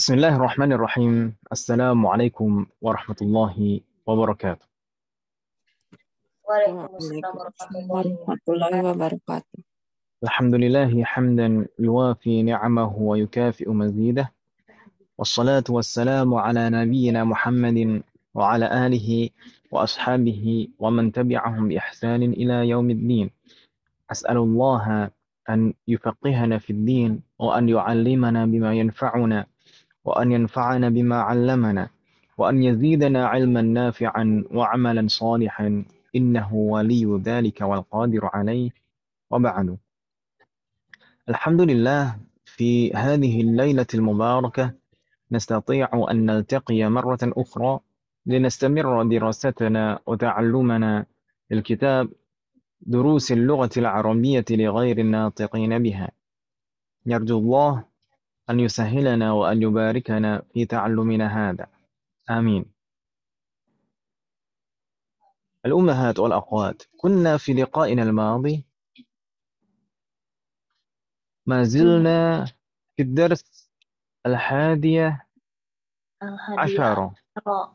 بسم الله الرحمن الرحيم. السلام عليكم ورحمة الله وبركاته. Waalaikumsalam Waalaikumsalam warahmatullahi warahmatullahi wabarakatuh. wabarakatuh. الحمد لله حمدا يوافي نعمه ويكافئ مزيده، والصلاة والسلام على نبينا محمد وعلى آله وأصحابه ومن تبعهم بإحسان إلى يوم الدين. أسأل الله أن يفقهنا في الدين، وأن يعلمنا بما ينفعنا، وأن ينفعنا بما علمنا، وأن يزيدنا علما نافعا وعملا صالحا، إنه ولي ذلك والقادر عليه. وبعد، الحمد لله، في هذه الليلة المباركة نستطيع أن نلتقي مرة أخرى لنستمر دراستنا وتعلمنا الكتاب دروس اللغة العربية لغير الناطقين بها. نرجو الله أن يسهلنا وأن يباركنا في تعلمنا هذا، آمين. الأمهات والأخوات، كنا في لقائنا الماضي ما زلنا في الدرس الحادية Al-Hadiah عشر. Asyara.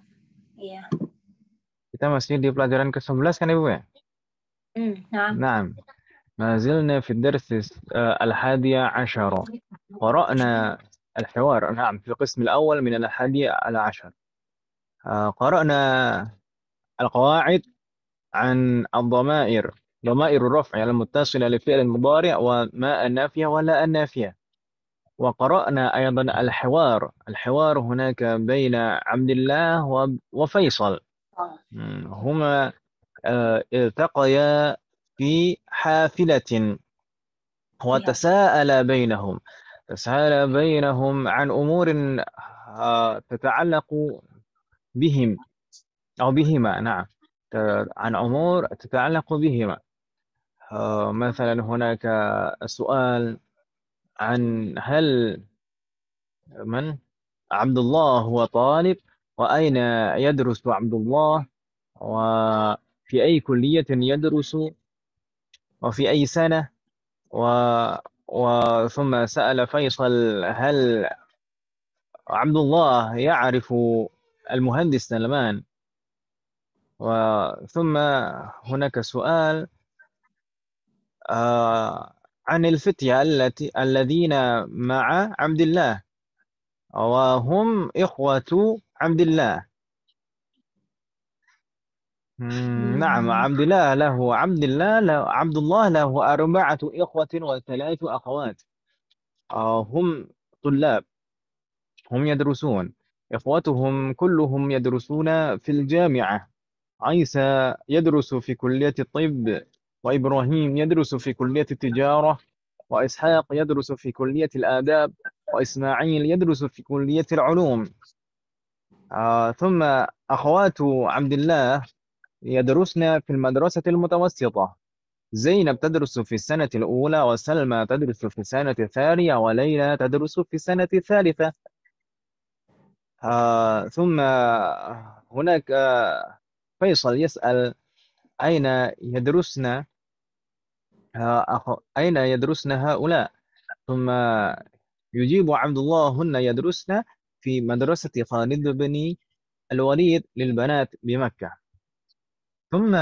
Iya. Kita masih di pelajaran ke-11 kan Ibu ya? Nah. نعم، ما زلنا في الدرس الحادية عشر. قرأنا الحوار، نعم، في القسم الأول من الحادية عشر. قرأنا القواعد عن الضمائر، ضمائر الرفع المتصلة لفعل المضارع وما النافية ولا النافية. وقرأنا أيضا الحوار هناك بين عبد الله وفيصل. Oh. هما التقيا في حافلة Iya. تساءل بينهم عن أمور تتعلق بهم أو بهما، نعم، عن أمور تتعلق بهما. مثلا هناك سؤال عن هل من عبد الله هو طالب، وأين يدرس عبد الله، وفي أي كلية يدرس، وفي أي سنة، ثم سأل فيصل هل عبد الله يعرف المهندس سلمان. ثم هناك سؤال عن الفتية الذين مع عبد الله وهم إخوة عبد الله. نعم، عبد الله له 4 إخوة و3 أخوات. هم طلاب، هم يدرسون، إخوتهم كلهم يدرسون في الجامعة. عيسى يدرس في كلية الطب، وإبراهيم يدرس في كلية التجارة، وإسحاق يدرس في كلية الآداب، وإسماعيل يدرس في كلية العلوم. ثم أخوات عبد الله يدرسن في المدرسة المتوسطة. زينب تدرس في السنة الأولى، وسلمى تدرس في السنة الثانية، وليلى تدرس في السنة الثالثة. ثم هناك فيصل يسأل أين يدرسن أين يدرسن هؤلاء، ثم يجيب عبد الله هن يدرسن في مدرسة خالد بن الوليد للبنات بمكة. ثم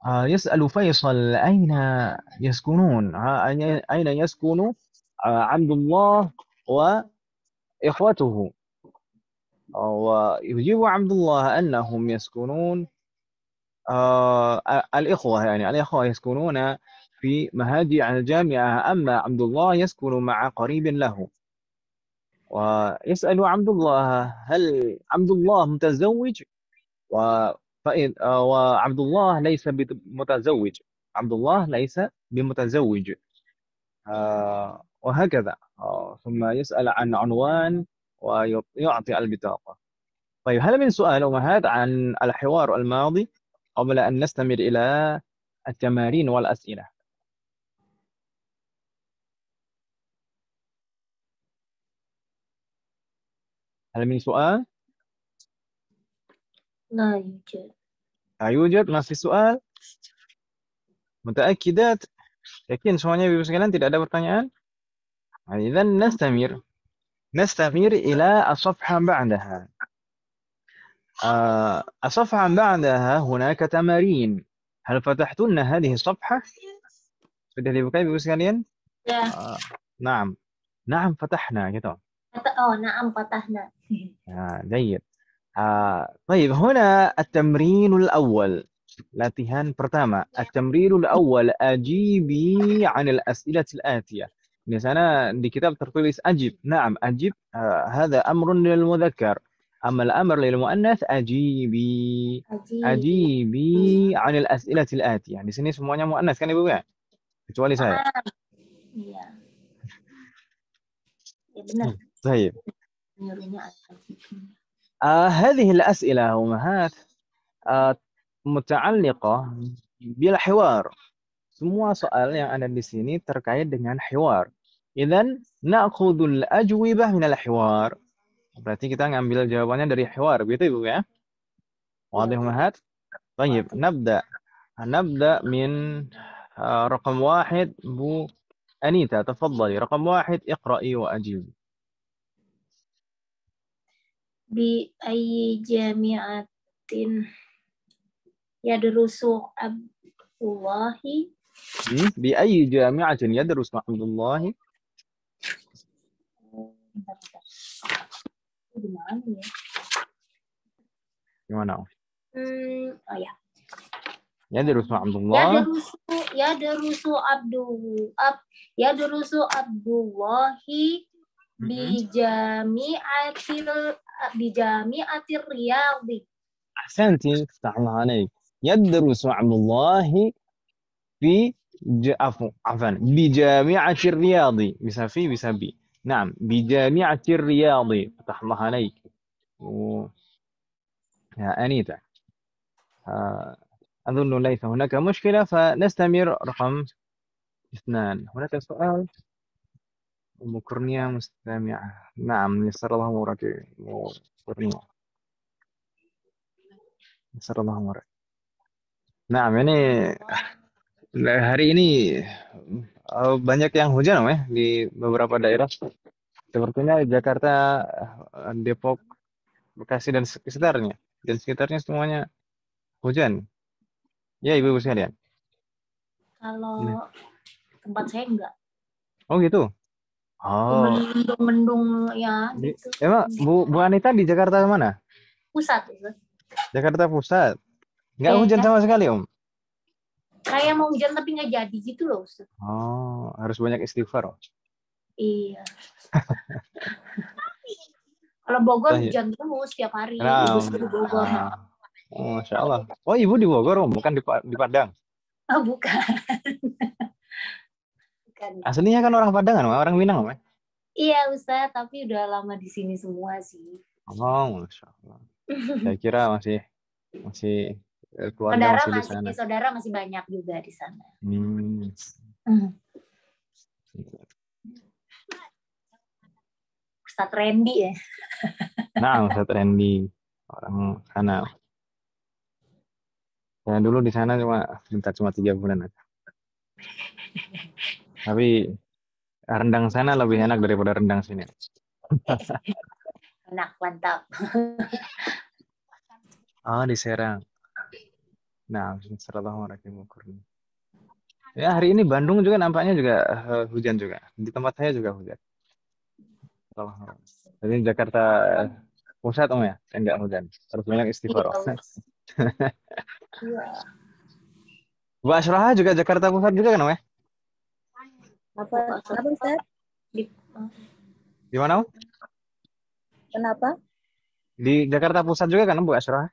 يسأل فيصل أين يسكنون، أين يسكن عبد الله وإخوته، ويجيب عبد الله أنهم يسكنون الإخوة يسكنون في مهاجع الجامعة، أما عبد الله يسكن مع قريب له. ويسأل عبد الله هل عبد الله متزوج، وعبد الله ليس بمتزوج، عبد الله ليس بمتزوج. وهكذا. ثم يسأل عن عنوان ويعطي البطاقة. طيب، هل من سؤال أمهات عن الحوار الماضي قبل أن نستمر إلى التمارين والأسئلة؟ هل من سؤال؟ La yujad. لا يوجد، ما في سؤال. متأكدات؟ yakin semuanya Ibu sekalian tidak ada pertanyaan؟ إذن نستمر. نستمر إلى الصفحة بعدها. الصفحة بعدها هناك تمارين. هل فتحتن هذه الصفحة؟ sudah dibuka Ibu sekalian? Ya. نعم نعم فتحنا gitu. Oh, na'am fatahna. جيد. طيب هنا التمرين الأول. latihan pertama. التمرين الأول أجيبي عن الأسئلة الآتية. di sana di kitab tertulis أجب. نعم أجب هذا أمر للمذكر. أما الأمر للمؤنث أجيبي. أجيبي عن الأسئلة الآتية. Di sini semuanya muannas kan Ibu ya? Kecuali saya. Iya. Ya benar. طيب. Nyuruhnya هذه الأسئلة أمهات متعلقة بالحوار. Semua soal yang ada di sini terkait dengan hiwar. Idzan na'khudul ajwibah minal hiwar. Berarti kita ngambil jawabannya dari hiwar, gitu Ibu ya? Wadih ummahat? Baik, nabda. Nabda min رقم واحد Bu Anita, تفضلي. رقم واحد اقرأي وأجيبي. بأي جامعة يدرس عبد الله؟ بأي جامعة يدرس عبد الله؟ Gimana? Oh ya. يدرس عبد الله. يدرس عبد الله بجامعة الرياض. أحسنتي، افتح الله عليك. يدرس عبد الله في عفوا بجامعة الرياض. bisa في bisa بي. نعم بجامعة الرياض. فتح الله عليك يا أنيتا. أظن ليس هناك مشكلة، فنستمر. رقم 2. هناك سؤال. أم كورنيا مستمعة. نعم يسر الله أمورك كورنيا. يسر الله أمورك. Nah, ini hari ini banyak yang hujan, di beberapa daerah. Sepertinya Jakarta, Depok, Bekasi dan sekitarnya. Dan sekitarnya semuanya hujan. Ya, Ibu sekalian. Kalau tempat saya enggak. Oh, gitu. Oh. Mendung-mendung ya gitu. Emang Bu Anita di Jakarta mana? Pusat. Jakarta Pusat. Enggak hujan sama sekali, Om? Kayak mau hujan tapi nggak jadi gitu loh, Ustaz. Oh, harus banyak istighfar. Iya. Kalau Bogor hujan terus setiap hari. Ibu di Bogor. Oh, Masya Allah. Oh, Ibu di Bogor, Om, bukan di Padang? Oh, bukan. Aslinya kan orang Padang, orang Minang, Om? Iya, Ustaz, tapi udah lama di sini semua sih. Oh, Masya Allah. Saya kira masih keluarga masih di sana. Saudara masih banyak juga di sana. Ustadz Randy ya. Nah, Ustadz Randy, orang sana. Saya dulu di sana cuma 3 bulan aja. Tapi rendang sana lebih enak daripada rendang sini. Enak, mantap. Oh, di Serang. Nah, Bismillahirrahmanirrahim. Ya, hari ini Bandung juga nampaknya juga hujan juga. Di tempat saya juga hujan. Jadi Jakarta Pusat, Om ya, enggak hujan. Harus banyak istighfar. Iya. Bu Asroha juga Jakarta Pusat juga kan, Om ya? Apa Ustaz? Di mana, Om? Kenapa? Di Jakarta Pusat juga kan, Bu Asroha?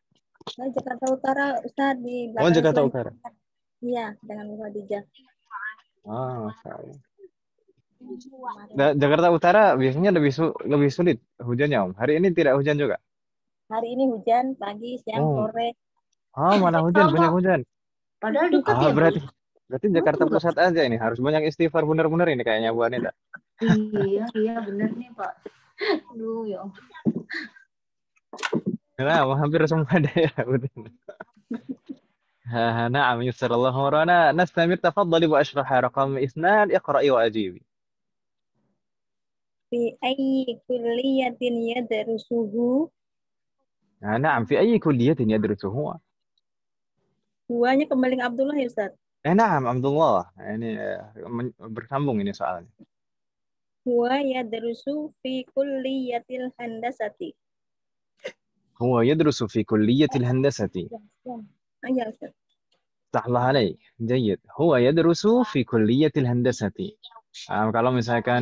Jakarta Utara, Ustaz, di belakang. Oh, Jakarta Utara. Iya, dengan Bu Khadijah. Oh, saya. Jakarta Utara biasanya lebih sulit hujannya, Om. Hari ini tidak hujan juga? Hari ini hujan pagi, siang, sore. Oh, mana hujan, banyak hujan. Padahal dekat ya. Berarti Jakarta Pusat aja ini harus banyak istighfar benar-benar ini kayaknya Bu Anita. Iya benar nih Pak. Aduh ya. Nah, hampir semua daerah. نعم يسر الله أمورنا. نستمر. تفضلي أبو أشرح رقم 2. اقرأي وأجيبي. Fi ayyi kulliyatin yadrusuhu. Naam, fi ayyi kulliyatin yadrusu huwa. Huwanya kembali ke Abdullah ya Ustaz. Naam, Abdullah. Ini bersambung ini soalnya. Huwa yadrusu fi kulliyatil handasati. هو يدرس في كلية الهندسة. Ya, Ustaz. صح الله عليك. جيد. هو يدرس في كلية الهندسة. Kalau misalkan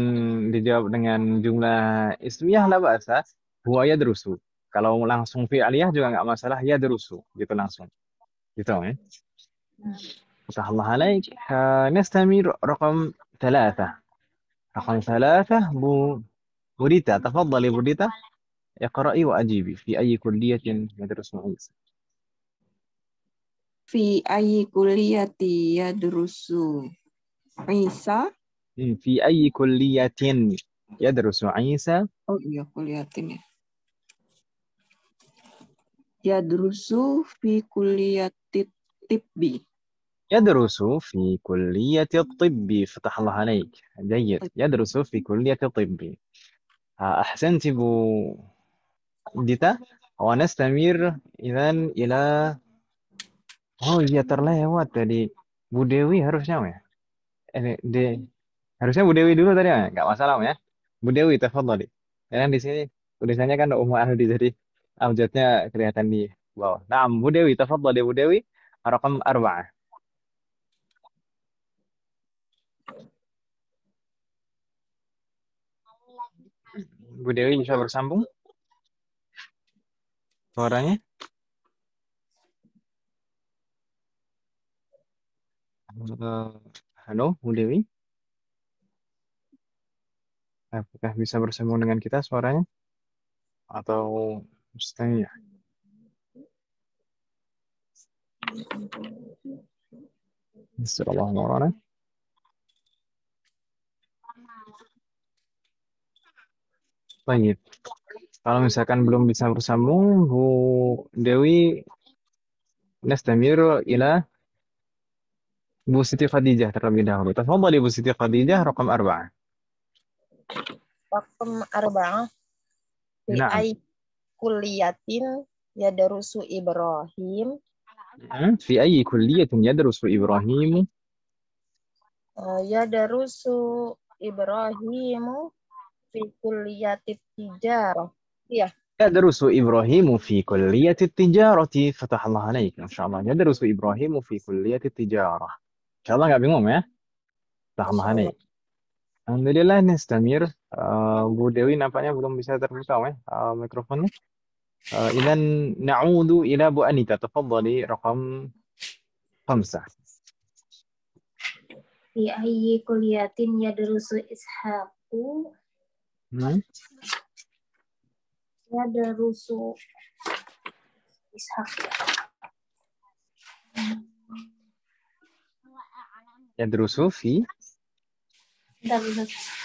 dijawab dengan jumlah ismiyah lah bahasa, huwa yadrusu. Kalau langsung fi'aliyah juga nggak masalah, yadrusu gitu langsung. Gitu ya. صح الله عليك. نستمر رقم 3. رقم 3 بوريتا. تفضلي بوريتا. اقرأي وأجيبي. في أي كلية يدرس عيسى؟ في أي كلية يدرس عيسى؟ في أي كلية يدرس عيسى؟ Oh iya, kuliatin ya. يدرس في كلية الطب. يدرس في كلية الطب. فتح الله عليك. جيد. يدرس في كلية الطب. أحسنت ديتا. ونستمر إذن إلى iya terlewat tadi. Bu Dewi harusnya ya. Harusnya Bu Dewi dulu tadi ya. Nggak masalah ya. Bu Dewi, tafadhali. Karena di sini tulisannya kan Ummu Ahdi, jadi abjadnya kelihatan di bawah. Nah, Bu Dewi, tafadhali Bu Dewi. Rakam 4. Bu Dewi bisa bersambung suaranya? Halo, Bu Dewi. Apakah bisa bersambung dengan kita suaranya? Atau mustahil? Bismillahirrahmanirrahim. Baik. Kalau misalkan belum bisa bersambung, Bu Dewi, nastamir ila Bu Siti Khadijah terlebih dahulu. Tafadhali Bu Siti Khadijah, rakam 4. Rakam 4. Fi Naam. ay kulliyatin yadrusu Ibrahim. في أي كلية يدرس إبراهيم؟ Yadrusu Ibrahimu fi kulliyatit tijarah. Iya. يدرس إبراهيم في كلية التجارة. فتح الله عليك. ما شاء الله. يدرس إبراهيم في كلية التجارة. إن شاء الله nggak bingung ya. فتح الله عليك. Alhamdulillah, nistamir. Bu Dewi nampaknya belum bisa terbuka ya mikrofonnya. إذن نعود إلى Bu Anita. تفضلي رقم 5. Fi ayyi kulliyatin yadrusu Ishaqu? Yadrusu Ishaq. يدرس في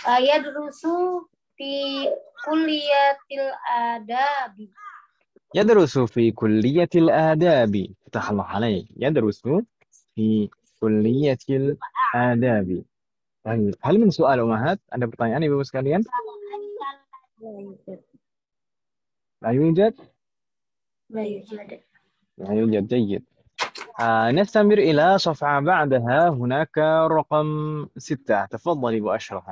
Yadrusu fi kulliyatil adabi. يدرس في كلية الآداب. فتح الله عليك. يدرس في كلية الآداب. طيب، هل من سؤال أمهات؟ Ada pertanyaan Ibu sekalian? لا يوجد. لا يوجد. لا يوجد. جيد. نستمر إلى صفحة بعدها. هناك رقم 6. تفضلي أبو أشرف.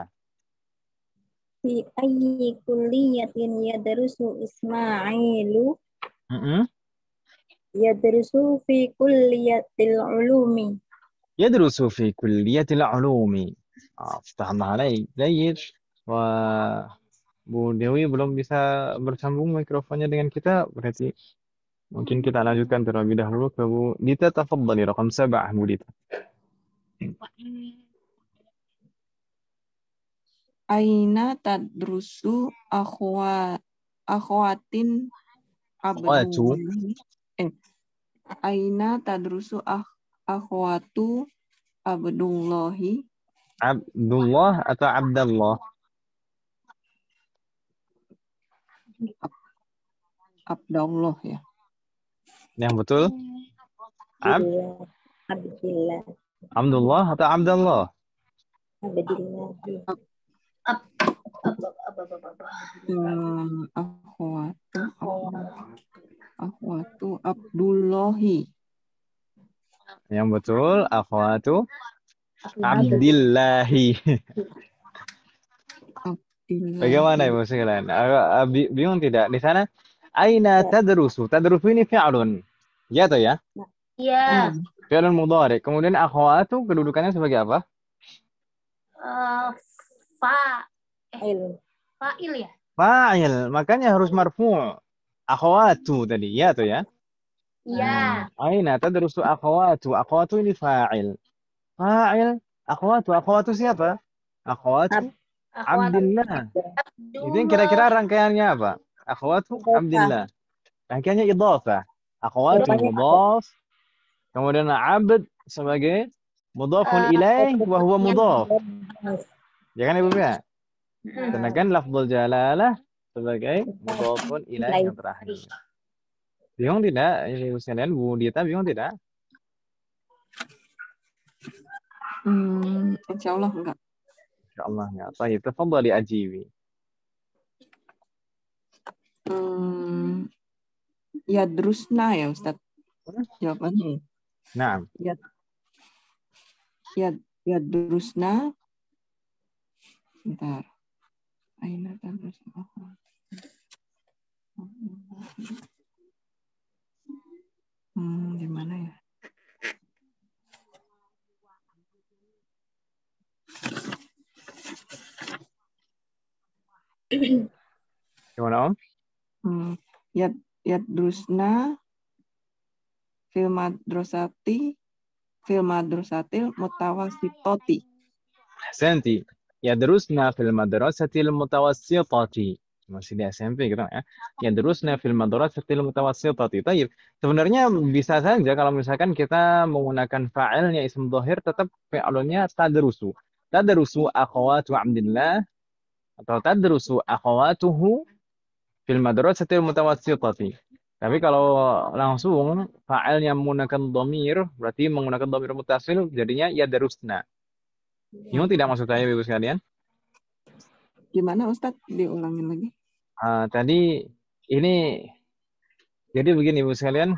Fi ayyi kulliyatin yadrusu Ismailu? Yadrusu fi kulliyatil ulumi. يدرس في كلية العلوم. فتح الله عليك. جيد. Bu Dewi belum bisa bersambung mikrofonnya dengan kita, berarti mungkin kita lanjutkan terlebih dahulu ke Bu Dita. Tafadhali rakam 7 Bu Dita. Aina tadrusu akhwatin Abdullahi. Aina tadrusu akhwatu Abdullahi. Abdullah atau Abdullah? Abdullah ya. Yang betul? Abdullah. Abdullah atau Abdullah? Abdullah. Akhwatu Abdullahi. Yang betul, akhwatu Abdillahi. Bagaimana Ibu sekalian? Bingung tidak? Di sana aina tadrusu. Tadrusu ini fi'lun. Ya atau ya? Iya. Fi'lun mudhari. Kemudian akhwatu kedudukannya sebagai apa? Fa'il ya? Fa'il. Makanya harus marfu'. Akhwatu tadi. Ya atau ya? Iya. Aina tadrusu akhwatu. Akhwatu ini fa'il. Fa'il. Akhwatu. Akhwatu siapa? Akhwatu Abdillah. Itu yang kira-kira rangkaiannya apa? Akhwatu Abdillah. Rangkaiannya idhafah. Akhwatu mudhaf. Kemudian abd sebagai mudhafun ilaih wa huwa mudhaf. Ya kan Ibu ya? Sedangkan lafzul jalalah sebagai mudhafun ilaih yang terakhir. Bingung tidak? Ibu sekalian, Bu Dita bingung tidak? Insya Allah enggak. Insya Allah enggak. Baik, tafadhali ajibi. Yadrusna ya Ustaz. Jawabannya. Nah. Yadrusna. Bentar. Aina tadrusna. Gimana ya? Gimana Om? Yadrusna fil madrasatil mutawassitati. Ahsanti. Yadrusna fil madrasatil mutawassitati. Masih di SMP gitu ya. Yadrusna fil madrasatil mutawassitati. Baik. Sebenarnya bisa saja kalau misalkan kita menggunakan fa'ilnya ism dhahir tetap fi'lunnya tadrusu. Tadrusu akhawatu Abdillah atau tadrusu akhawatuhu fil madrasatil mutawassitati. Tapi kalau langsung fa'ilnya menggunakan dhamir, berarti menggunakan dhamir muttasil jadinya yadrusna. Bingung tidak maksud saya Ibu sekalian? Gimana Ustaz? Diulangin lagi. Tadi ini jadi begini Ibu sekalian.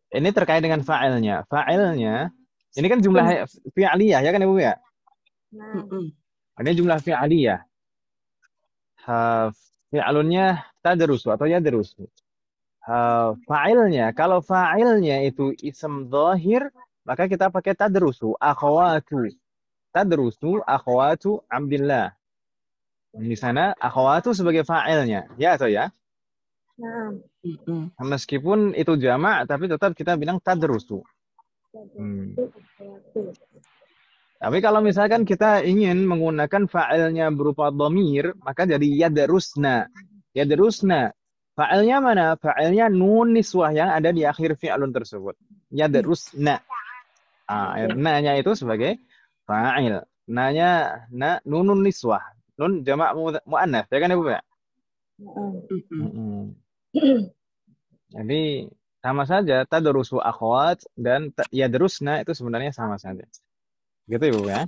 Ini terkait dengan fa'ilnya. Fa'ilnya ini kan jumlah fi'aliyah ya kan Ibu ya? Ini jumlah fi'aliyah. Fi'alunnya tadrusu atau yadrusu. Fa'ilnya, kalau fa'ilnya itu ism dhahir, maka kita pakai tadrusu, akhawatu. Tadrusu, akhawatu Abdillah. Di sana, akhawatu sebagai fa'ilnya. Ya atau ya? Meskipun itu jamak, tapi tetap kita bilang tadrusu. Tapi kalau misalkan kita ingin menggunakan fa'ilnya berupa dhamir, maka jadi yadrusna. Yadrusna. Fa'ilnya mana? Fa'ilnya nun niswah yang ada di akhir fi'lun tersebut. Yadrusna. Na-nya itu sebagai fa'il. Na-nya nunun niswah. Nun jamak mu'annats. Ya kan Ibu ya? Jadi sama saja tadrusu akhwat dan yadrusna itu sebenarnya sama saja. Gitu Ibu ya?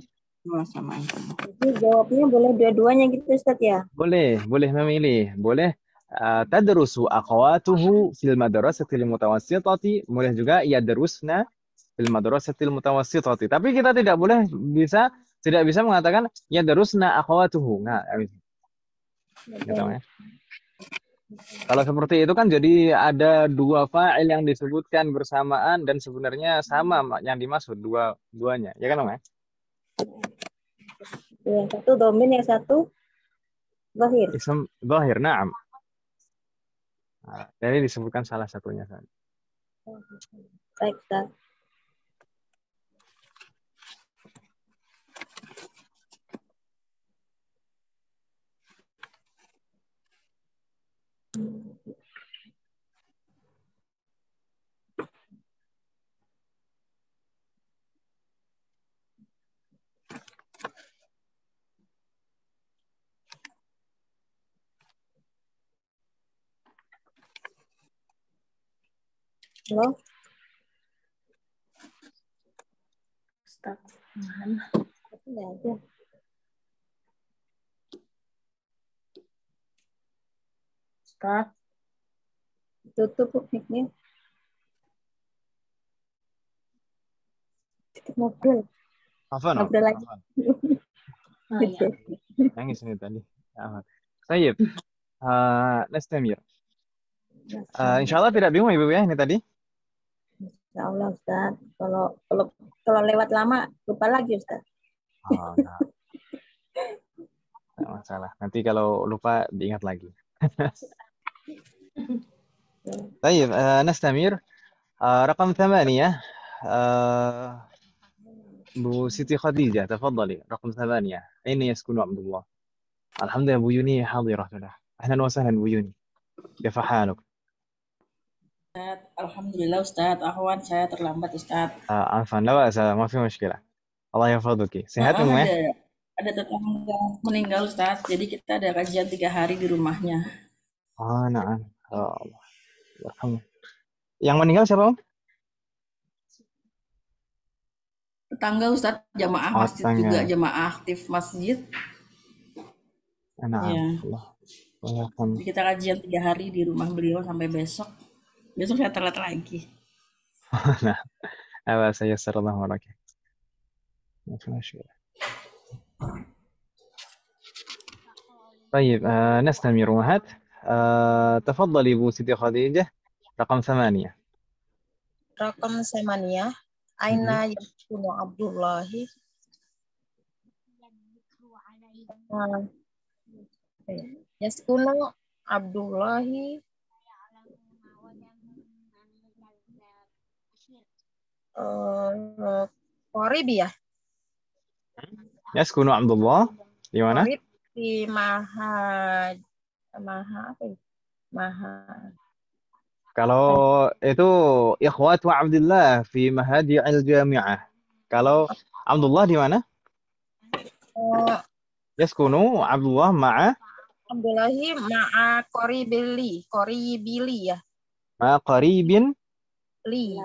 Sama. Jadi jawabnya boleh dua-duanya gitu Ustaz ya? Boleh memilih. Boleh tadrusu akhwatuhu fil madrasatil mutawassitati, boleh juga yadrusna fil madrasatil mutawassitati. Tapi kita tidak bisa mengatakan yadrusna akhwatuhu. Nah, gitu ya. Kalau seperti itu kan jadi ada dua fa'il yang disebutkan bersamaan dan sebenarnya sama yang dimaksud duanya. Ya kan Om ya? Yang satu dhamir, yang satu zahir. Ism zahir, na'am. Jadi disebutkan salah satunya saja. Baik, Ustaz. Halo? Ustaz, mana? Tidak ada. Ustaz. Tutup mic-nya. Ngobrol. Afwan, Ngobrol lagi. afwan. Oh, iya. Nangis ini tadi. Baik. Nastamir. Insya Allah tidak bingung Ibu ya ini tadi. Insya Allah Ustaz. Kalau lewat lama lupa lagi Ustaz. Oh, enggak. Enggak masalah. Nanti kalau lupa diingat lagi. طيب نستمر. رقم 8 Bu Siti Khadijah تفضلي رقم 8 أين يسكن عبد الله الحمد لله Bu Yuni حاضرة له أهلا وسهلا Bu Yuni كيف حالك Alhamdulillah Ustadz, Ahwan saya terlambat Ustadz. عفوا لا بأس ما في مشكلة الله يحفظك sehat Maaf, ya ada tetangga meninggal Ustadz, jadi kita ada kajian 3 hari di rumahnya. نعم Allah yarhamhu. Yang meninggal siapa Om? Tetangga Ustadz, jamaah masjid tetangga. juga, jamaah aktif masjid. Nah, Ya. Allah yarhamhu. Jadi kita kajian 3 hari di rumah beliau sampai besok. Besok saya telat lagi. Nah, apa saya sallallahu alaihi wasallam. طيب نستمر وهات تفضلي بو سيدي خديجة رقم 8 Rakam semaniyah. Aina yaskunu Abdullahi. Yaskunu Abdullahi. Qorib ya? يسكن عبد الله di mana? Qorib di Maha apa ya? Kalau itu ikhwatu Abdullah fi Mahadi'il Jami'ah. Kalau Abdullah di mana? Yaskunu Abdullah ma'a Abdullahi ma'a qoribili ya. ma'a qaribin Li.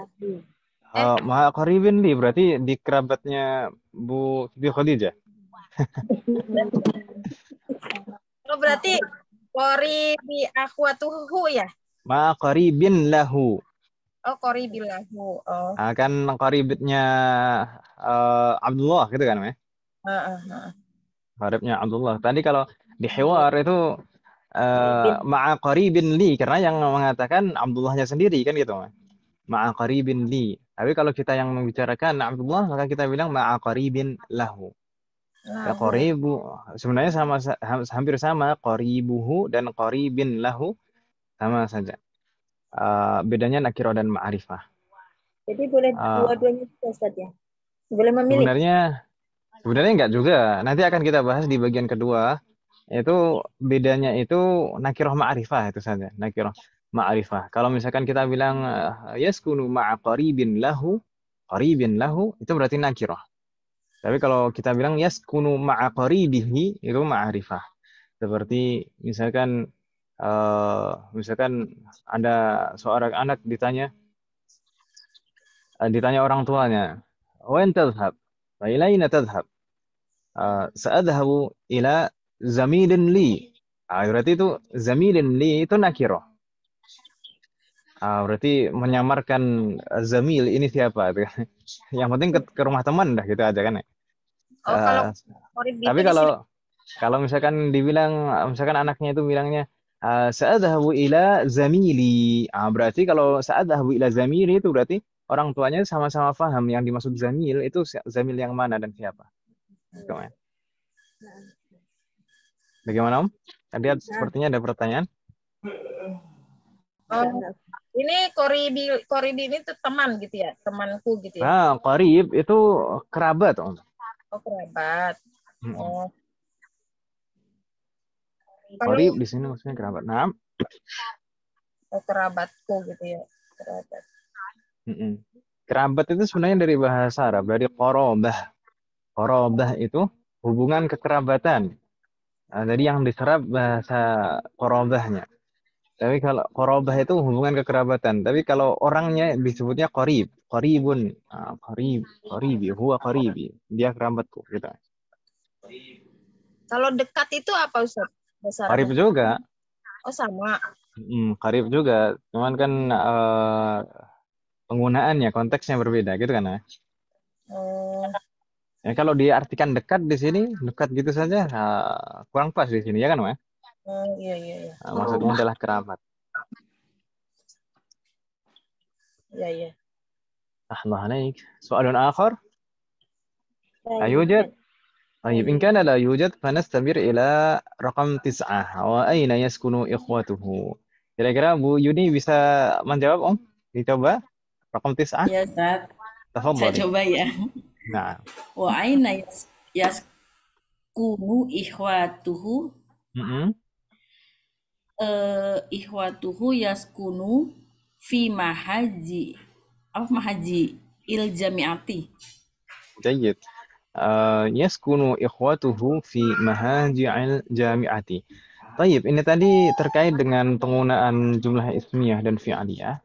ma'a qaribin li berarti di kerabatnya Bu Siti Khadijah. Oh, berarti qoribi akhwatuhu ya? Ma'a qaribin lahu. Oh, qoribillahu. Oh. Kan qaribnya Abdullah gitu kan ya? Qaribnya Abdullah. Tadi kalau di hiwar itu ma'a qaribin li karena yang mengatakan Abdullahnya sendiri kan gitu. Ma'a qaribin li. Tapi kalau kita yang membicarakan Abdullah maka kita bilang ma'a qaribin lahu. Ya, qaribu sebenarnya hampir sama qaribuhu dan qaribin lahu sama saja. Bedanya nakirah dan ma'rifah. Jadi boleh dua-duanya Ustaz ya? Boleh memilih? Sebenarnya enggak juga. Nanti akan kita bahas di bagian kedua. Itu bedanya itu nakirah ma'rifah itu saja. Nakirah ma'rifah. Kalau misalkan kita bilang yaskunu ma'a qaribin lahu, itu berarti nakirah. Tapi kalau kita bilang yaskunu ma'a qaribihi itu ma'rifah. Seperti misalkan ada seorang anak ditanya orang tuanya, "Wain tadhhab?" "Wa ilaina tadhhab?" "Sa'adhabu ila zamilin li." Berarti itu zamilin li itu nakirah. Berarti menyamarkan zamil ini siapa? Yang penting ke rumah teman dah gitu aja kan ya. Tapi kalau misalkan dibilang misalkan anaknya itu bilangnya sa'adhabu ila zamili. Berarti kalau sa'adhabu ila zamili itu berarti orang tuanya sama-sama paham yang dimaksud zamil itu zamil yang mana dan siapa. Bagaimana Om? Tadi sepertinya ada pertanyaan. Ini Qoribi ini tuh teman gitu ya, temanku gitu ya. Qarib itu kerabat Om. Oh, kerabat. Oh. Qarib di sini maksudnya kerabat. Nah. Oh, kerabatku gitu ya. Kerabat. Kerabat itu sebenarnya dari bahasa Arab, dari qarabah. Qarabah itu hubungan kekerabatan. Jadi yang diserap bahasa qarabahnya. Tapi kalau qarabah itu hubungan kekerabatan. Tapi kalau orangnya disebutnya qarib, qaribun, qaribi, huwa qaribi. Dia kerabatku gitu. Kalau dekat itu apa Ustaz? Qarib juga. Oh, sama. Qarib juga. Cuman kan penggunaannya, konteksnya berbeda gitu kan ya. Oh, Ya kalau diartikan dekat di sini, dekat gitu saja, kurang pas di sini ya kan, Mas? oh iya iya iya. Maksudnya Rumah. adalah kerabat. Iya iya. الله عليك. سؤال آخر لا لا يوجد. يوجد. طيب إن كان لا يوجد فنستمر إلى رقم 9. وأين يسكن إخوته. Kira-kira Bu Yuni bisa menjawab, Om? Dicoba. Raqam 9. Ya, Ustaz. Saya Tafadhali. coba ya. Nah. Wa aina yaskunu ikhwatuhu ikhwatuhu yaskunu fi mahaji il jami'ati. جيد. يسكن إخوته في مهاجع الجامعة. Taib, ini tadi terkait dengan penggunaan jumlah ismiyah dan fi'aliyah.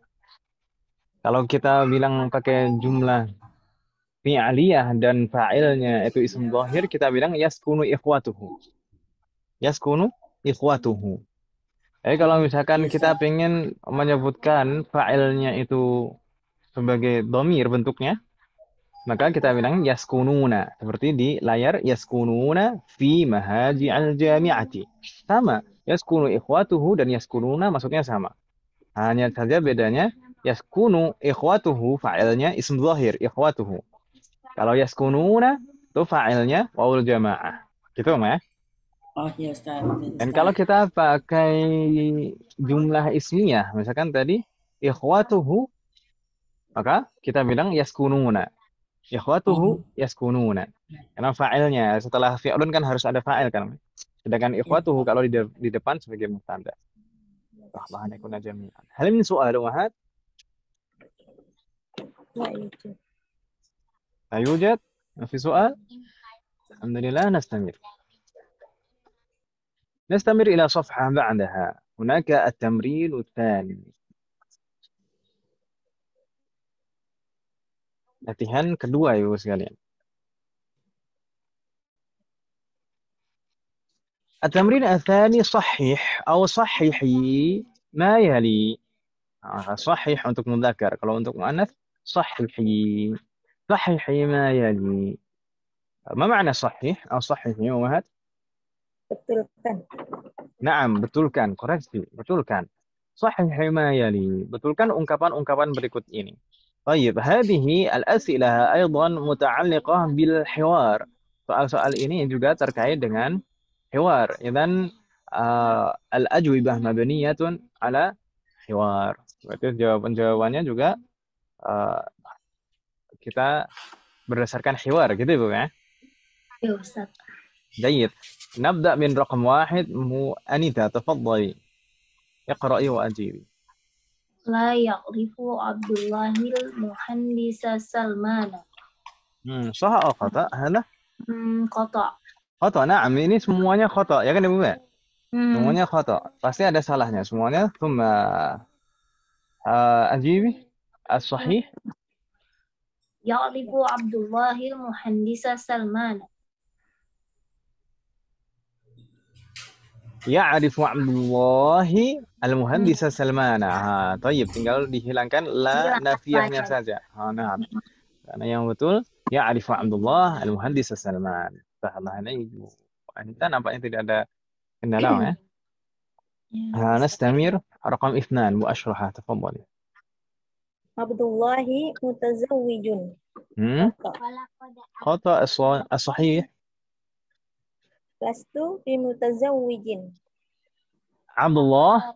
Kalau kita bilang pakai jumlah fi'aliyah dan fa'ilnya itu ism dhahir, kita bilang yaskunu ikhwatuhu. Yaskunu ikhwatuhu. Jadi kalau misalkan kita pengen menyebutkan fa'ilnya itu sebagai dhamir bentuknya, maka kita bilang yaskununa. Seperti di layar, yaskununa fi mahaji'al jami'ati. Sama, yaskunu ikhwatuhu dan yaskununa maksudnya sama. Hanya saja bedanya, yaskunu ikhwatuhu fa'ilnya ism zahir, ikhwatuhu. Kalau yaskununa, itu fa'ilnya wawul jama'ah. Gitu, Mas? Oh ya, Ustaz. Dan kalau kita pakai jumlah ismiyah, misalkan tadi, ikhwatuhu, maka kita bilang yaskununa. Ikhwatuhu yaskununa. Karena fa'ilnya setelah fi'lun kan harus ada fa'il kan. Sedangkan ikhwatuhu kalau di depan sebagai mubtada. Rahman yakuna jami'an. Hal min su'al wahad? لا يوجد. لا يوجد؟ ما في سؤال؟ الحمد لله. نستمر إلى صفحة بعدها. هناك التمرين الثاني. Latihan kedua ya sekalian. التمرين الثاني صحح أو صححي ما يلي. صحح untuk mudzakkar. Kalau untuk muannats صححي. صححي ما يلي. ما معنى صحح أو صححي يا وهد؟ Betulkan. نعم betulkan, koreksi, betulkan. صححي ما يلي. Betulkan ungkapan-ungkapan berikut ini. طيب هذه الأسئلة أيضا متعلقة بالحوار. Soal-soal ini juga terkait dengan حوار. إذن الأجوبة مبنية على حوار. Berarti jawaban-jawabannya juga kita berdasarkan حوار gitu Bu ya. Ya Ustaz. جيد. نبدأ من رقم 1. أنيتا تفضلي. اقرأي وأجيبي. لا يعرف عبد الله المهندس سلمان. صح أو خطأ هذا؟ خطأ. خطأ. نعم ini semuanya خطأ ya kan Ibu ya? Semuanya خطأ. Pasti ada salahnya semuanya. ثم أجيبي الصحيح. يعرف عبد الله المهندس سلمان. يعرف عبد الله المهندس سلمان. طيب tinggal dihilangkan la nafiyahnya saja. Nah. Karena yang betul يعرف عبد الله المهندس سلمان. Tahala ini kita nampaknya tidak ada kendala ya. نستمر رقم 2. وأشرحها تفضلي. عبد الله متزوج. خطأ. الصحيح لست بمتزوج. عبد الله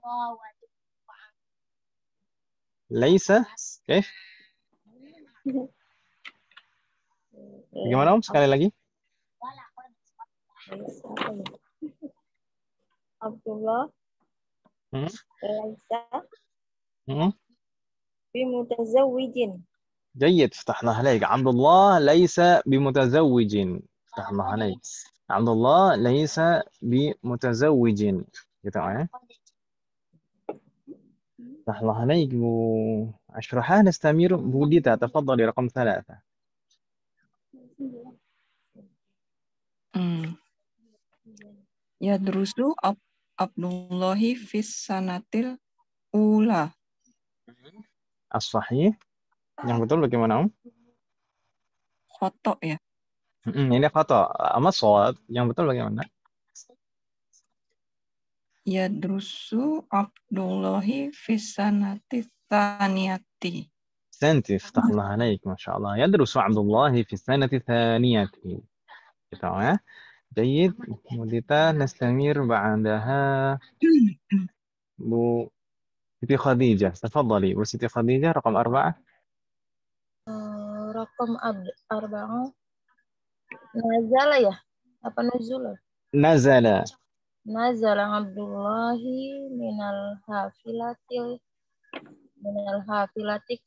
ليس كيف؟ Gimana Om? Sekali lagi. Abdullah laisa bimutazawwijin. جيد. فتح الله عليك. عبد الله ليس بمتزوج. فتح الله عليك. عبد الله ليس بمتزوج. gitu ya. فتح الله عليك. أشرحها. نستمر. بوديتا تفضلي رقم 3. Yadrusu Abdullahi fis sanatil ula. As-sahih. Yang betul bagaimana, Om? Khoto ya. Ini khata. Amma shawab. Yang betul bagaimana? Yadrusu Abdullahi fis sanati tsaniyati. أحسنت افتح الله عليك ما شاء الله يدرس عبد الله في السنة الثانية gitu ya. جيد وديتا نستمر بعدها Bu Siti Khadijah تفضلي Bu Siti Khadijah رقم 4 Raqam arba'ah. Nazala ya? Apa nuzul? نزل Nazala Abdullahi minal hafilati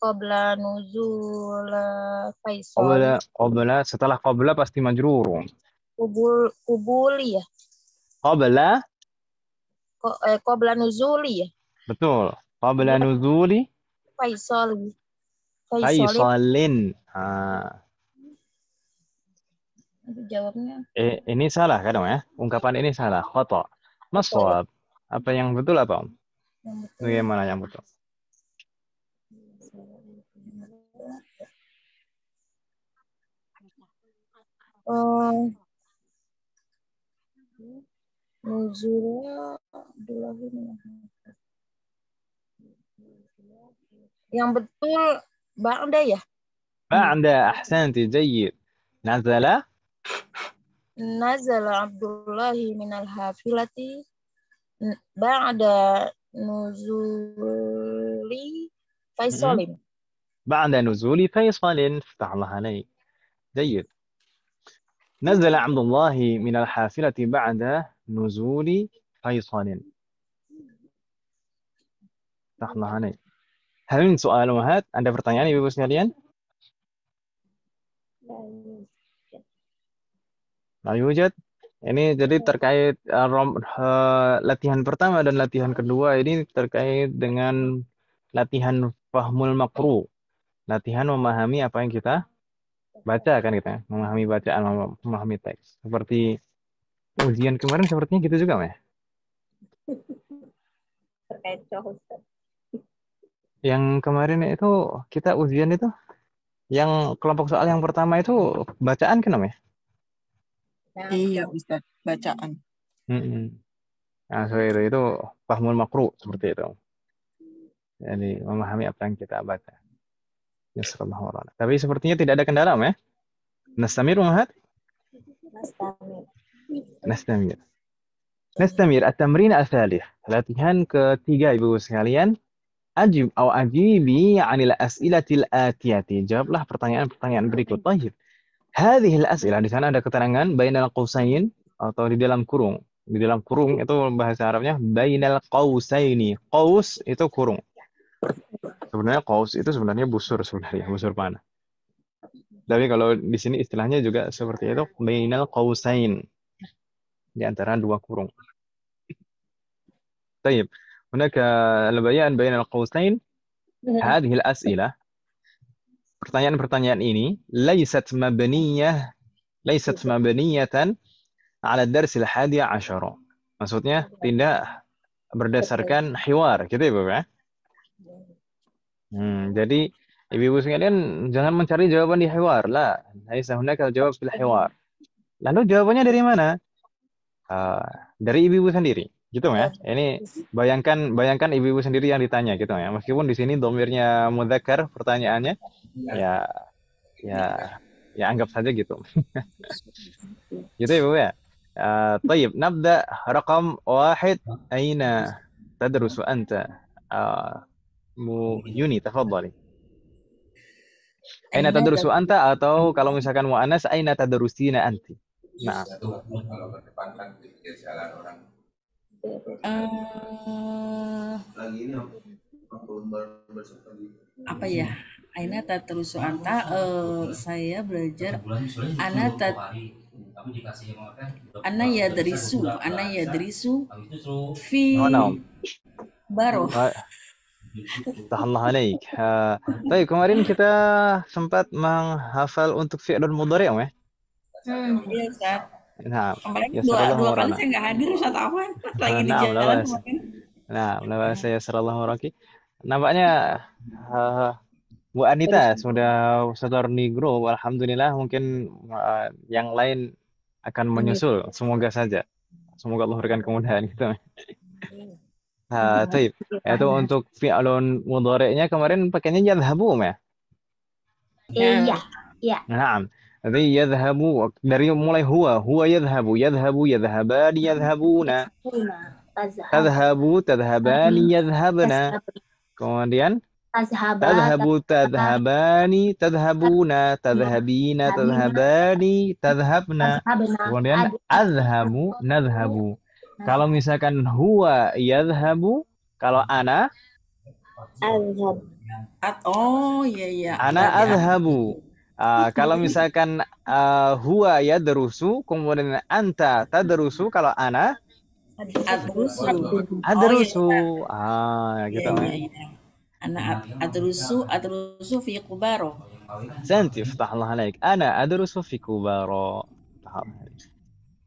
qabla nuzul Faisal. قبل setelah قبل pasti majrur Kubuli ya? قبل Qabla nuzuli ya? betul قبل نزول Faisalin. فيصل Itu jawabnya. ini salah kan Om ya ungkapan ini salah khata mas shawab apa yang betul apa Om Yang betul. bagaimana yang betul Nuzulnya Abdullahi yang betul ba'da ya? بعد أحسنت جيد نزل Nazala Abdullahi minal hafilati ba'da nuzuli Faisalin. بعد نزول فيصل افتح الله عليك جيد نزل عبد الله من الحافلة بعد نزول فيصل افتح الله عليك هل من سؤال وهات Anda pertanyaan Ibu sekalian La yujad. Ini jadi terkait latihan pertama dan latihan kedua ini terkait dengan latihan fahmul maqru. Latihan memahami apa yang kita baca kan kita, memahami bacaan, memahami teks. Seperti ujian kemarin sepertinya gitu juga, ya? Terkait cowok. Yang kemarin itu kita ujian itu yang kelompok soal yang pertama itu bacaan kan, ya? Iya, Ustaz, bacaan. Nah, itu fahmul maqru seperti itu. Jadi memahami apa yang kita baca. Tapi sepertinya tidak ada kendala, ya? Nastamir, Muhammad? Nastamir. Nastamir. At-tamrin al-thalith. Latihan ketiga, Ibu sekalian. Ajib atau ajibi 'anil as'ilatil atiyati. Jawablah pertanyaan-pertanyaan berikut. Baik. Hadhil as'ilah di sana ada keterangan bainal qausain atau di dalam kurung. Di dalam kurung itu bahasa Arabnya bainal qausaini. Qaus itu kurung. Sebenarnya qaus itu sebenarnya busur panah. Tapi kalau di sini istilahnya juga seperti itu bainal qausain. Di antara dua kurung. Baik. Hunaka al-bayan bainal qausain. Hadhil as'ilah pertanyaan-pertanyaan ini laysat mabniyatan ala darsil 11. Maksudnya tidak berdasarkan hiwar, gitu ya, Bu ya. Jadi Ibu sekalian jangan mencari jawaban di hiwar, lah. Laisa hunaka jawab fil hiwar. Lalu jawabannya dari mana? Dari Ibu sendiri, gitu ya. Ini bayangkan Ibu sendiri yang ditanya, gitu ya. Meskipun di sini dhamirnya mudzakkar pertanyaannya, ya anggap saja gitu. Gitu ya, Bu ya. طيب نبدأ رقم 1 أين تدرس أنت Yuni تفضلي أين تدرس أنت atau kalau misalkan muannas أين تدرسين أنت nah apa ya? Aina tadrusu anta, saya belajar ana yadrisu fi baroh. Tahallah alaik. Baik, kemarin kita sempat menghafal untuk fi'lun mudhari' ya? Iya, Ustaz. Nah, Kemarin yasarallahu dua kali warana. saya nggak hadir Ustaz Afwan. Lagi di Nah, jalan labas. kemarin. Nah, labas yasarallahu waraki. Nampaknya Bu Anita sudah setor di grup. Alhamdulillah, mungkin yang lain akan menyusul. Semoga saja. Semoga Allah berikan kemudahan gitu. Taib. Itu untuk fi'alun mudhari'nya kemarin pakainya yadhhabu ya. Iya, iya. Naam. Jadi yadhhabu dari mulai huwa yadhhabu, yadhhabani, yadhhabuna. Tadhhabu, tadhhabani, yadhhabna. Kemudian tadhhabu, tadhhabani, tadhhabuna, tadhhabina, tadhhabani, tadhhabna. Kemudian adhhabu, nadhhabu. Kalau misalkan huwa yadhhabu, kalau ana Azhab. Oh iya. ana adhhabu. Kalau misalkan huwa yadrusu, kemudian anta tadrusu, kalau ana Adrusu. adrusu. Gitu. Iya. Ana adrusu fi Kubaro. Santi, Allah alaik. Ana adrusu fi Kubaro.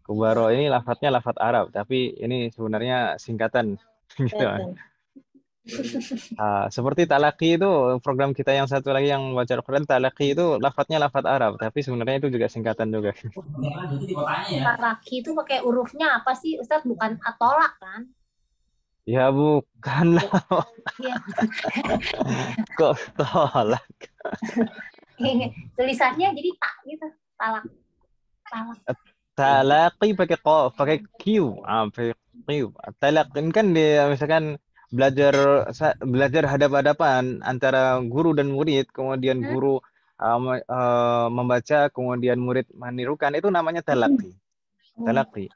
Kubaro ini lafadznya lafadz Arab, tapi ini sebenarnya singkatan. Gitu. Seperti talaqi itu program kita yang satu lagi yang baca Al-Quran, talaqi itu lafadznya lafadz Arab, tapi sebenarnya itu juga singkatan juga. Talaqi itu pakai hurufnya apa sih Ustadz? Bukan atolak kan? Ya bukan lah. Iya. Kok tolak? Tulisannya jadi tak gitu. Talak. Talaqi pakai qaf, pakai q, pakai q. Talaqi kan dia misalkan belajar hadap-hadapan antara guru dan murid, kemudian guru membaca, kemudian murid menirukan, itu namanya talaqi. Talaqi.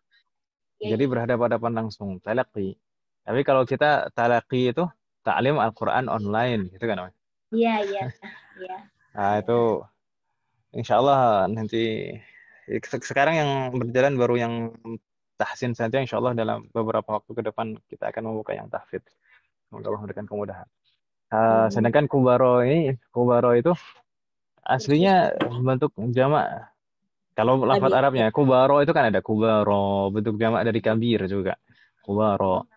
Jadi berhadapan-hadapan langsung, talaqi. Tapi kalau kita talaqi itu ta'lim Al-Quran online, gitu kan? Iya. Nah, itu insya Allah nanti sekarang yang berjalan baru yang tahsin saja, insya Allah dalam beberapa waktu ke depan kita akan membuka yang tahfidz. Semoga Allah memberikan kemudahan. Sedangkan kubaro itu aslinya bentuk jamak. Kalau lafadz Arabnya kubaro itu kan ada kubaro, bentuk jamak dari kabir juga. Kubaro.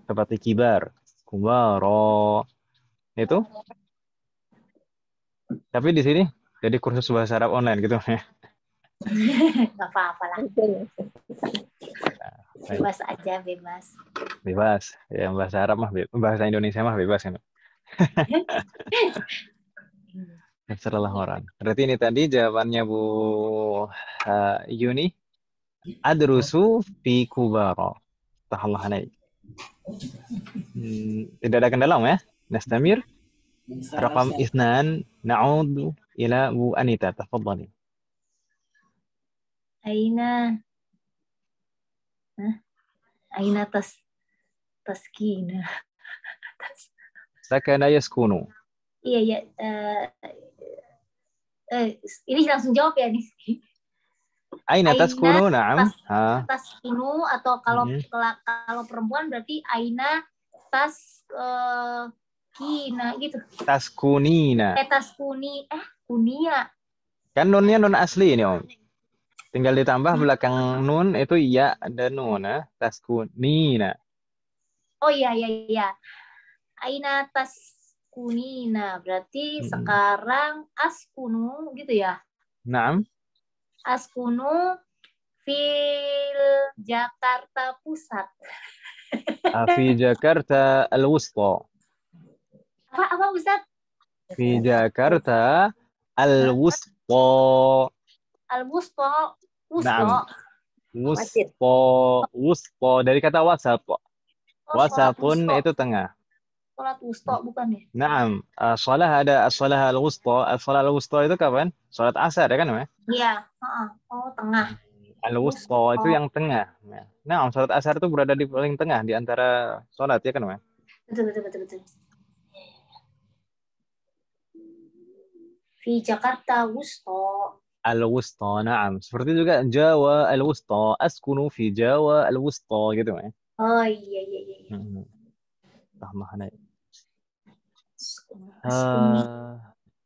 Seperti kibar. Kubaro. Itu. Tapi di sini jadi kursus bahasa Arab online gitu ya. Nggak apa-apa lah. Bebas aja, bebas. Bebas. Ya, bahasa Arab mah bahasa Indonesia mah bebas kan. Terserah orang. Berarti ini tadi jawabannya Bu Yuni. Adrusu fi Kubaro. Tahallah alaik. Tidak ada kendala ya? Nastamir. Rakam isnan. Na'ud ila Bu Anita. Tafadhali. Aina taskina. Sakana yaskunu. Iya. Ini langsung jawab ya nih. Aina taskunu, na'am. Taskinu, atau kalau perempuan berarti aina taskina gitu. Taskunina. Kunia. Kan nunnya nun asli ini, Om. Tinggal ditambah belakang nun itu ya ada nun, taskunina. Oh iya. Aina taskunina berarti sekarang askunu gitu ya. Naam. Askunu fil Jakarta Pusat. Fi Jakarta Al-Wusta. Apa Ustaz? Fi Jakarta Al-Wusta. Al-Wusta. Naam. Wusta dari kata wasat. Wasatun itu tengah. Salat wusta bukan ya? Naam. Salah ada as-salah al-wusta. As-salah al-wusta itu kapan? Salat asar ya kan? Iya. Oh, tengah. Al-wusta itu yang tengah. Nah, salat asar itu berada di paling tengah di antara salat ya kan? Betul. Fi Jakarta Wusta. Al-wusta, na'am. Seperti juga Jawa al-wusta. Askunu fi Jawa al-wusta gitu ya. Oh iya.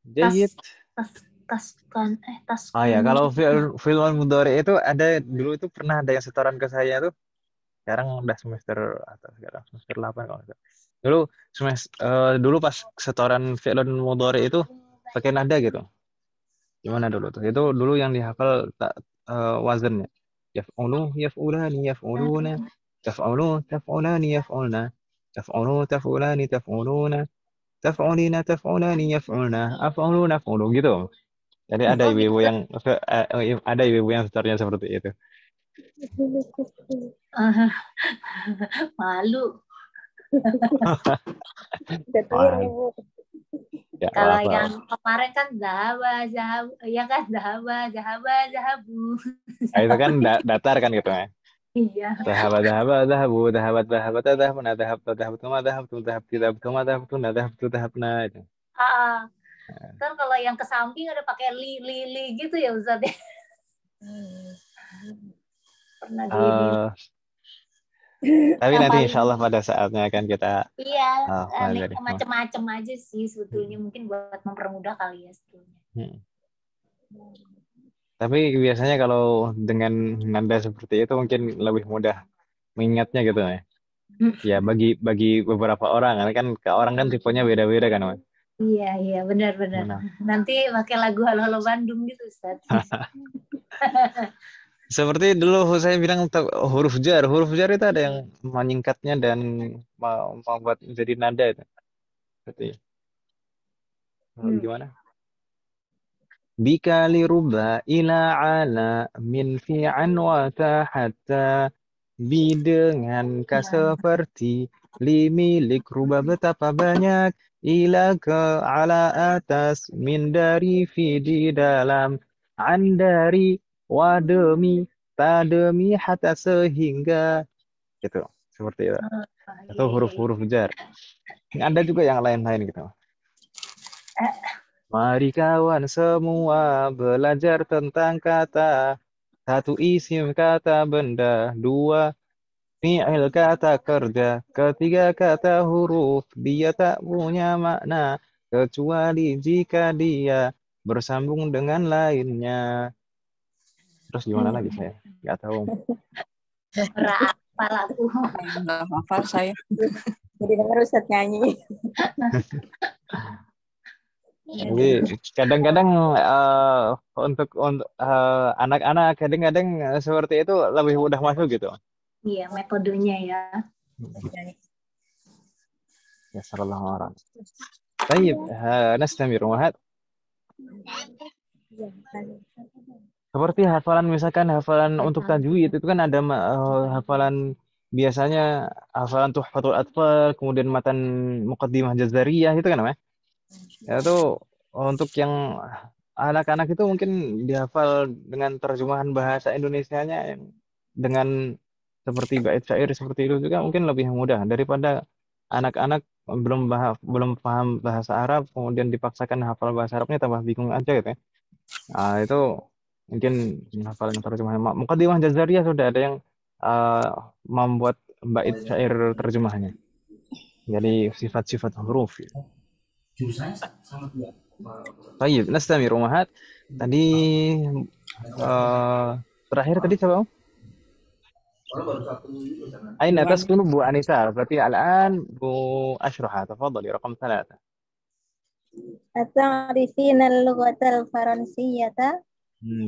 جيد. taskan Oh ya, taskunu. kalau fi'il mudhari itu ada dulu itu pernah ada yang setoran ke saya tuh. Sekarang udah semester atau sekarang semester 8 kalau nggak salah. Dulu dulu pas setoran fi'il mudhari itu pakai nada gitu. Gimana dulu tuh? Itu dulu yang dihafal tak wazannya. Yaf'ulu, yaf'ulani, yaf'uluna, taf'ulu, taf'ulani, yaf'ulna, taf'ulu, taf'ulani, taf'uluna, taf'ulina, taf'ulani, yaf'ulna, af'ulu, naf'ulu gitu. Jadi ada Oh ibu-ibu gitu. yang ada ibu-ibu yang setornya seperti itu. Malu. Udah tua Wah, Bu. ya Kalau apa-apa. yang kemarin kan zahaba, ya kan zahaba, zahabu. Nah, itu kan datar kan gitu ya. Iya. Dhahaba, dhahaba, dhahabu, dhahabat, dhahabat, dhahabna, dhahabta, dhahabtuma, dhahabtu, dhahabti, dhahabtuma, dhahabtuna, dhahabtu, dhahabna itu. Ah, kan kalau yang ke samping ada pakai li gitu ya Ustaz ya. Pernah di Tapi nanti paling insya Allah pada saatnya akan kita iya pelajari. macam-macam aja sih sebetulnya, mungkin buat mempermudah kali ya sebetulnya. Tapi biasanya kalau dengan nada seperti itu mungkin lebih mudah mengingatnya gitu ya. Ya bagi beberapa orang kan orang kan tipenya beda-beda kan, Mas. Iya benar. Mana? Nanti pakai lagu Halo Halo Bandung gitu Ustaz. Seperti dulu saya bilang huruf jar itu ada yang menyingkatnya dan membuat menjadi nada itu. Seperti gimana? Bikali ruba ila ala min fi'an wa hatta bi dengan seperti limilik ruba betapa banyak ila ke ala atas min dari fi di dalam an dari wa demi ta demi hatta sehingga gitu seperti itu. Atau huruf-huruf jar. Ada juga yang lain-lain gitu. Mari kawan semua belajar tentang kata. Satu isim kata benda, dua fi'il kata kerja, ketiga kata huruf. Dia tak punya makna kecuali jika dia bersambung dengan lainnya. Terus gimana lagi saya? Nggak tahu. Apa lagu? Nggak hafal saya. Jadi dengar Ustaz nyanyi. Jadi kadang-kadang untuk anak-anak kadang-kadang seperti itu lebih mudah masuk gitu. Iya, metodenya ya. Ya sallallahu alaihi. Baik, nastamir wahad. Seperti hafalan misalkan hafalan untuk tajwid itu kan ada hafalan biasanya hafalan Tuhfatul Atfal, kemudian matan Muqaddimah Jazariyah itu kan namanya. Itu untuk yang anak-anak itu mungkin dihafal dengan terjemahan bahasa Indonesianya yang dengan seperti bait syair seperti itu juga mungkin lebih mudah daripada anak-anak belum paham bahasa Arab kemudian dipaksakan hafal bahasa Arabnya tambah bingung aja gitu ya. Nah, itu mungkin hafalan terjemahan Muqaddimah Jazariyah sudah ada yang membuat bait syair terjemahnya. Jadi sifat-sifat huruf. Jurusannya sama dia. Baik, nastamir umahat. Tadi terakhir tadi siapa? Aina taskunu Bu Anisa? Berarti al-an Bu Ashraha. Tafadhali raqam 3. Ata'rifina al-lughatal faransiyyata?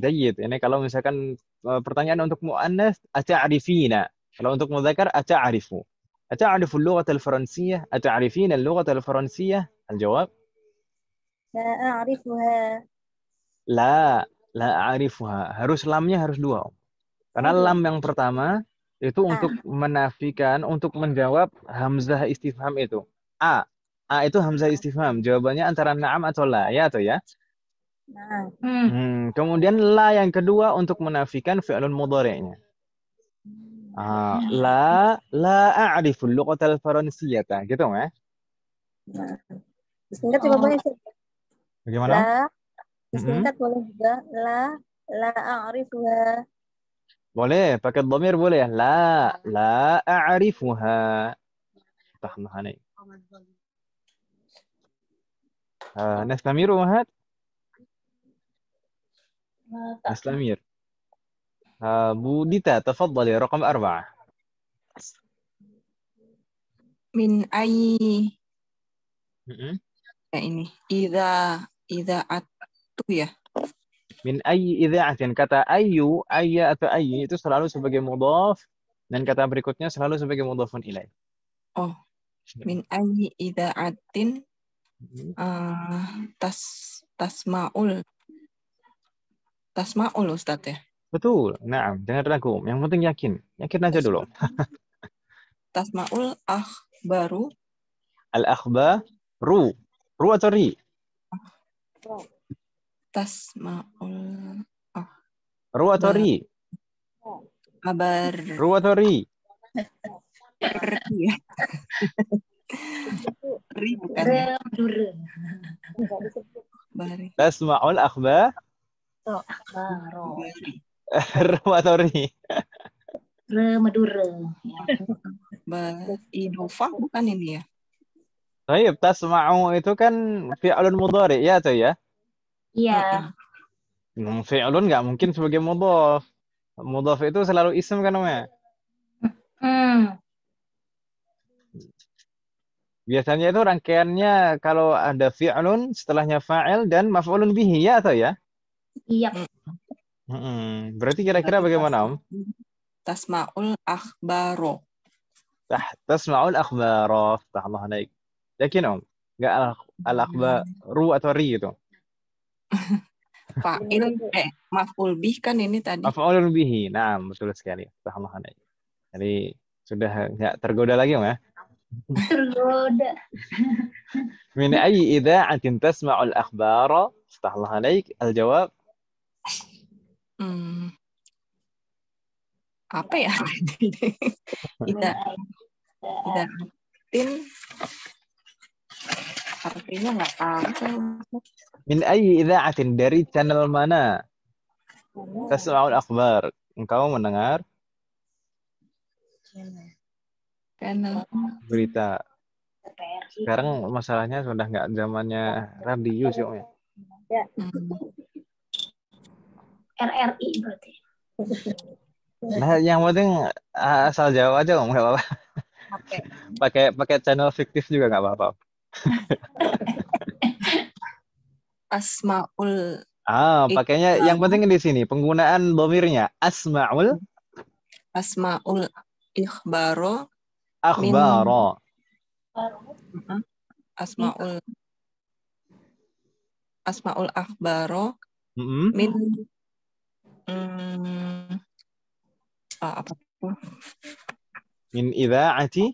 Baik. Ini kalau misalkan pertanyaan untuk muannas ata'rifina. Kalau untuk mudzakkar ata'rifu. Ata'rifu al-lughata al-faransiyah? Ata'rifina al-lughata al-faransiyah? Al-jawab? La a'rifuha. La a'rifuha. Harus lamnya harus 2. Karena lam yang pertama itu untuk menafikan, untuk menjawab hamzah istifham itu. A itu hamzah istifham. Jawabannya antara na'am atau la, ya atau ya? Nah. Kemudian la yang kedua untuk menafikan fi'lun mudhari'nya. La a'riful lughatal faransiyyata, gitu ya? Nah. Disingkat juga boleh. Bagaimana? La. Disingkat boleh juga. La a'rifuha. Boleh, pakai dhamir boleh. La a'rifuha. Tahmahani. Nastamiru mahad. مستمر. بوديتا تفضلي رقم 4. Min ayyi Mm-mm. ya ini. Idza atu ya. Min ayyi idza'atin. Kata ayyu, ayya atau ayyi itu selalu sebagai mudhaf dan kata berikutnya selalu sebagai mudhafun ilaih. Oh, min ayyi idza'atin tasmaul Ustaz ya. Betul. Nah, jangan ragu. Yang penting yakin. Yakin aja dulu. Tasmaul akhbaru Al-akhbaru. Ru atau ri? tasmaul Ru atau ri? kabar Ru atau ri? ya. Ri bukan ya. Bari. Tasma'ul akhbar. Ru atau ri? Madura. Idufah bukan ini ya. Baik, tasma'u itu kan fi'lun mudhari ya atau ya? Iya. Fi'lun nggak mungkin sebagai mudhaf. Mudhaf itu selalu ism kan, Om ya? Biasanya itu rangkaiannya kalau ada fi'lun, setelahnya fa'il dan maf'ulun bihi ya atau ya? Iya. Berarti kira-kira bagaimana, Om? Tasmaul akhbaro. Tasma'ul akhbara. Allah alaik. Yakin, Om? Nggak al-akhbaru atau ri itu? Fa'il maf'ul bih kan ini tadi. Maf'ulun bihi. Nah, betul sekali. Allah alaik. Jadi sudah nggak tergoda lagi, Om ya? Tergoda. Min ayyi idza'atin tasma'ul akhbara? Allah alaik. Al-jawab. Apa ya? Idza'atin artinya nggak tahu. Min ayyi idza'atin, dari channel mana? Tasma'ul akhbar. Engkau mendengar berita. Sekarang masalahnya sudah nggak zamannya radio sih, Om ya. RRI berarti. Nah, yang penting asal jawab aja, Om, nggak apa-apa. Pakai channel fiktif juga nggak apa-apa. Asmaul. Pakainya yang penting di sini penggunaan dhamirnya asmaul Ikhbaro. akhbaro. Asmaul akhbaro min apa tuh? Min idza'ati.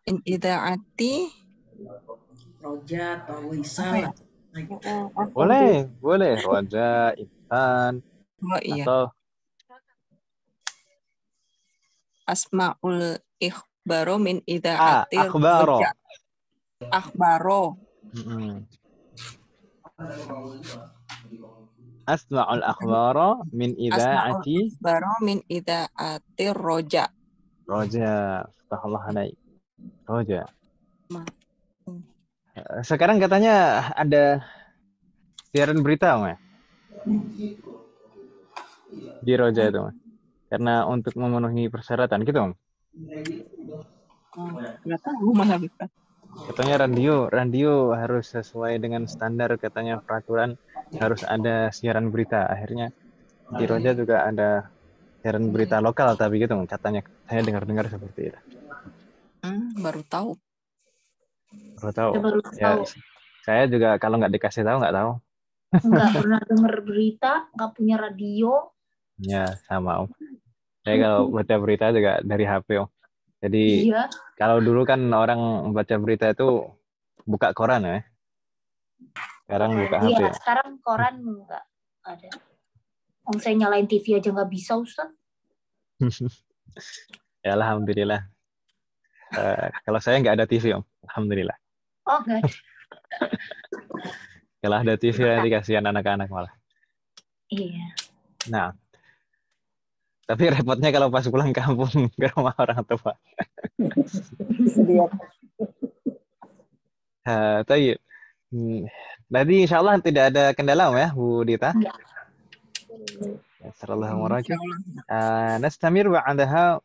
Min idza'ati Roja atau Wisal. Boleh. Roja, Intan. Oh iya. Atau Asmaul ikhbaro min idza'ati akhbaro. Akhbaro. Asma'ul akhbaro min idza'ati. Akhbaro min idza'ati roja. Roja. Allah alaik. Roja. Sekarang katanya ada siaran berita, Om ya? Di Roja itu, Om. Karena untuk memenuhi persyaratan gitu, Om. Nggak tahu malah bisa. Katanya radio harus sesuai dengan standar, katanya peraturan harus ada siaran berita. Akhirnya di Roja juga ada siaran berita lokal tapi gitu, katanya saya dengar seperti itu. Baru tahu. Ya, saya juga kalau nggak dikasih tahu nggak tahu. Nggak pernah dengar berita, nggak punya radio. Ya sama, Om. Saya kalau baca berita juga dari HP, Om. Jadi kalau dulu kan orang baca berita itu buka koran ya. Sekarang buka HP. Iya, sekarang koran nggak ada. Om saya nyalain TV aja nggak bisa, Ustaz. Ya alhamdulillah. Kalau saya nggak ada TV, Om. Alhamdulillah. Oh, nggak ada. Kalau ada TV nanti kasihan anak-anak malah. Iya. Nah, tapi repotnya kalau pas pulang kampung ke rumah orang tua. Tapi Hmm, Berarti insya Allah tidak ada kendala ya Bu Dita. Enggak. Sallallahu Insya alaihi Allah. نستمر بعدها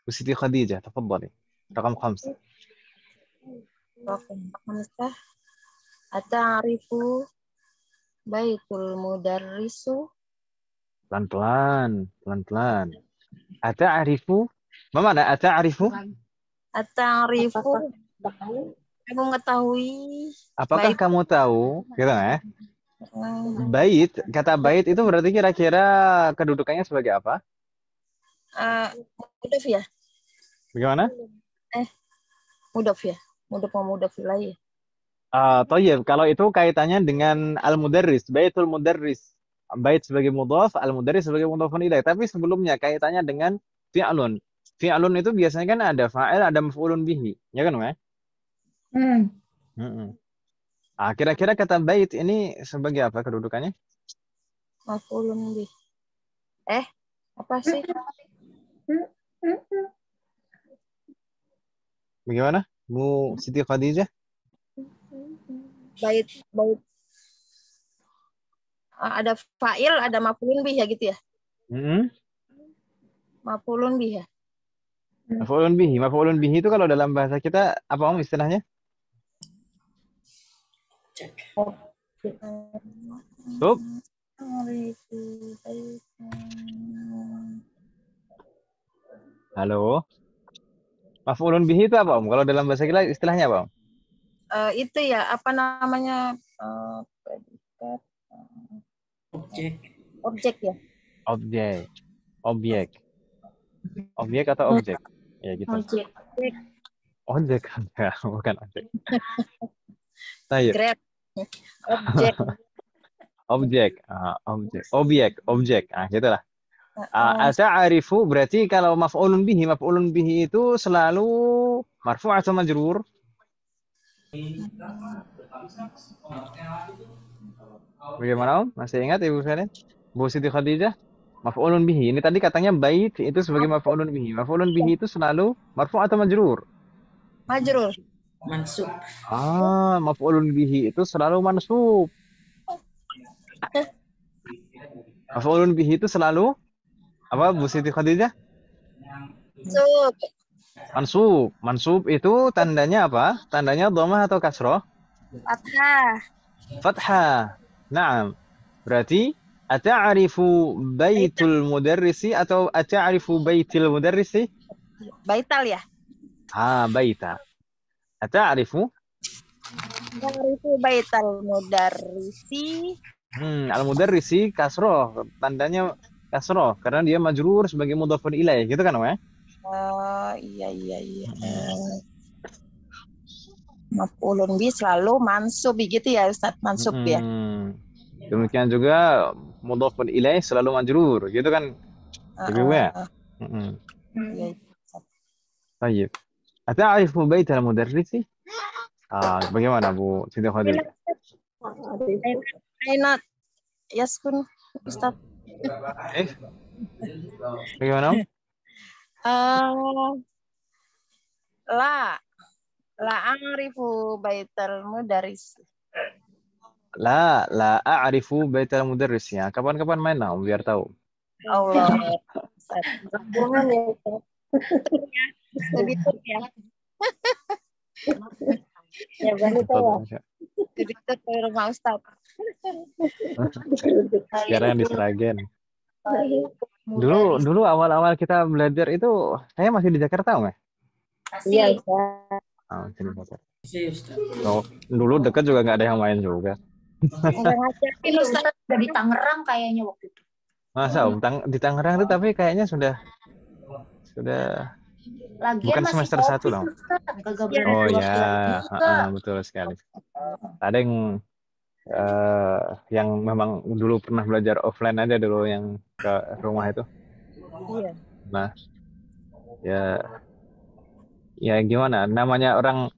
سيدي خديجة تفضلي رقم 5. Rokok Hamzah. Ata'rifu baitul mudarrisu. Pelan-pelan, pelan-pelan. Ata'rifu, apa makna ata'rifu? Ata'rifu, kamu mengetahui Apakah bait. kamu tahu, gitu ya? Hmm, Bait, kata bait itu berarti kira-kira kedudukannya sebagai apa? mudaf ya? Bagaimana? Mudaf ya? Mudaf mau mudaf lagi. Thayyib, kalau itu kaitannya dengan al-mudarris, baitul mudarris. Bait sebagai mudhaf, al-mudarris sebagai mudhafun ilaih. Tapi sebelumnya kaitannya dengan fi'lun. Fi'lun itu biasanya kan ada fa'il, ada maf'ulun bihi. Ya kan, ya? Mm-mm. Kira-kira kata bait ini sebagai apa kedudukannya? Maf'ulun bih. Apa sih? Bagaimana? Bu Siti Khadijah? Bait. Ada fa'il, ada maf'ulun bih ya gitu ya? Mm-mm. Maf'ulun bih ya? Maf'ulun bihi. Maf'ulun bihi itu kalau dalam bahasa kita apa om istilahnya? Cek. Tuh. Halo. Maf'ulun bihi itu apa om? Kalau dalam bahasa kita istilahnya apa om? Itu ya, apa namanya? Predikat, Objek. objek ya? Objek. Objek. Objek atau objek? Ya gitu. Ojek. Objek kan ya, bukan objek. Tayyib. Grab. Objek. Objek. Objek. Gitulah. Ata'arifu berarti kalau maf'ulun bihi itu selalu marfu' atau majrur? Bagaimana om? Masih ingat ibu sekalian? Bu Siti Khadijah? Maf'ulun bihi. Ini tadi katanya bait itu sebagai maf'ulun bihi. Maf'ulun bihi itu selalu marfu' atau majrur? Majrur. Mansub. Maf'ulun bihi itu selalu mansub. Maf'ulun bihi itu selalu apa Bu Siti Khadijah? Sub. Mansub. Mansub itu tandanya apa? Tandanya dhammah atau kasroh? Fathah. Fathah. Naam. Berarti ata'arifu baitul mudarrisi atau ata'arifu baitil mudarrisi? Baital ya? Baita. Ata'arifu? Ata'rifu baital mudarrisi. Al-mudarrisi kasroh. Tandanya kasroh karena dia majrur sebagai mudhafun ilaih, gitu kan, ya? Iya. Maf'ulun bih selalu mansub gitu ya Ustaz, mansub ya. Demikian juga mudhafun ilaih selalu majrur, gitu kan? Ibu ya? Iya. Baik. Ata'arifu baital mudarrisi? Bagaimana Bu Siti Khadijah? Aina yaskun Ustaz. Bagaimana? La a'rifu baital mudarris. La a'rifu baital mudarris ya. Kapan-kapan main lah biar tahu. Allah. Jangan ya. Lebih ya. Ya berani tahu. Jadi ke rumah Ustaz. Sekarang di Sragen. Dulu awal-awal kita belajar itu saya masih di Jakarta, Om ya? Iya, Ustaz. Masih di Jakarta. Iya, Ustaz. Dulu dekat juga nggak ada yang main juga. Enggak ngajarin Ustaz. Ustaz udah di Tangerang kayaknya waktu itu. Masa Om di Tangerang itu tapi kayaknya sudah Lagian bukan masih semester 1 loh. Kagak berani Oh keluar ya, juga. betul sekali. Ada yang memang dulu pernah belajar offline aja dulu yang ke rumah itu. Iya. Nah, ya gimana? Namanya orang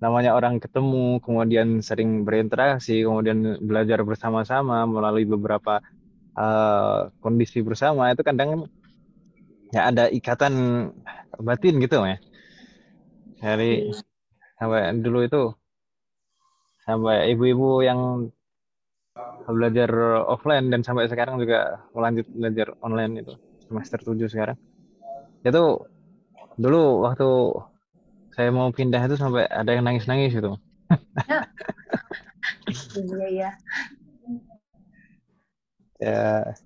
namanya orang ketemu, kemudian sering berinteraksi, kemudian belajar bersama-sama melalui beberapa kondisi bersama itu kadang ya ada ikatan batin gitu ya. Jadi Sampai dulu itu sampai ibu-ibu yang belajar offline dan sampai sekarang juga lanjut belajar online itu semester 7 sekarang. Itu dulu waktu saya mau pindah itu sampai ada yang nangis-nangis itu. Iya. Ya,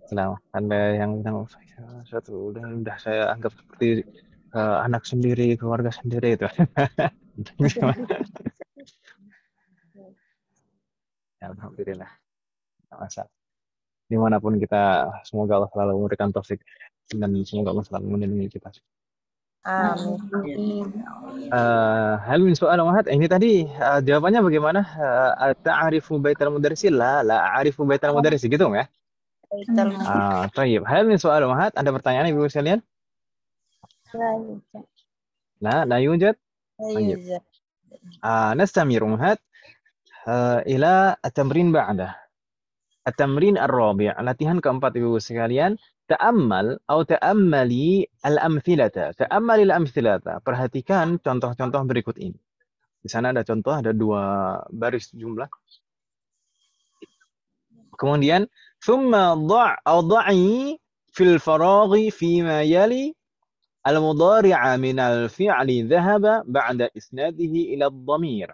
senang. Ada yang bilang satu udah saya anggap seperti anak sendiri, keluarga sendiri itu. Alhamdulillah. Nggak masalah. Dimanapun kita, semoga Allah selalu memberikan taufik dan semoga Allah selalu melindungi kita. Amin. Hal min soal Muhammad, ini tadi jawabannya bagaimana? Ta'arifu baital mudarrisi? La a'arifu baital mudarrisi gitu ya? Baik. Hal min soal Muhammad, ada pertanyaan Ibu sekalian? La yujad. طيب نستمر مهات إلى التمرين بعده. التمرين الرابع, latihan keempat Ibu sekalian. Ta'ammal atau ta'ammali al-amthilata. Ta'ammali al-amthilata. Perhatikan contoh-contoh berikut ini. Di sana ada contoh, ada 2 baris jumlah. Kemudian ثم ضع أو ضعي في الفراغ فيما يلي المضارع من الفعل ذهب بعد إسناده إلى الضمير.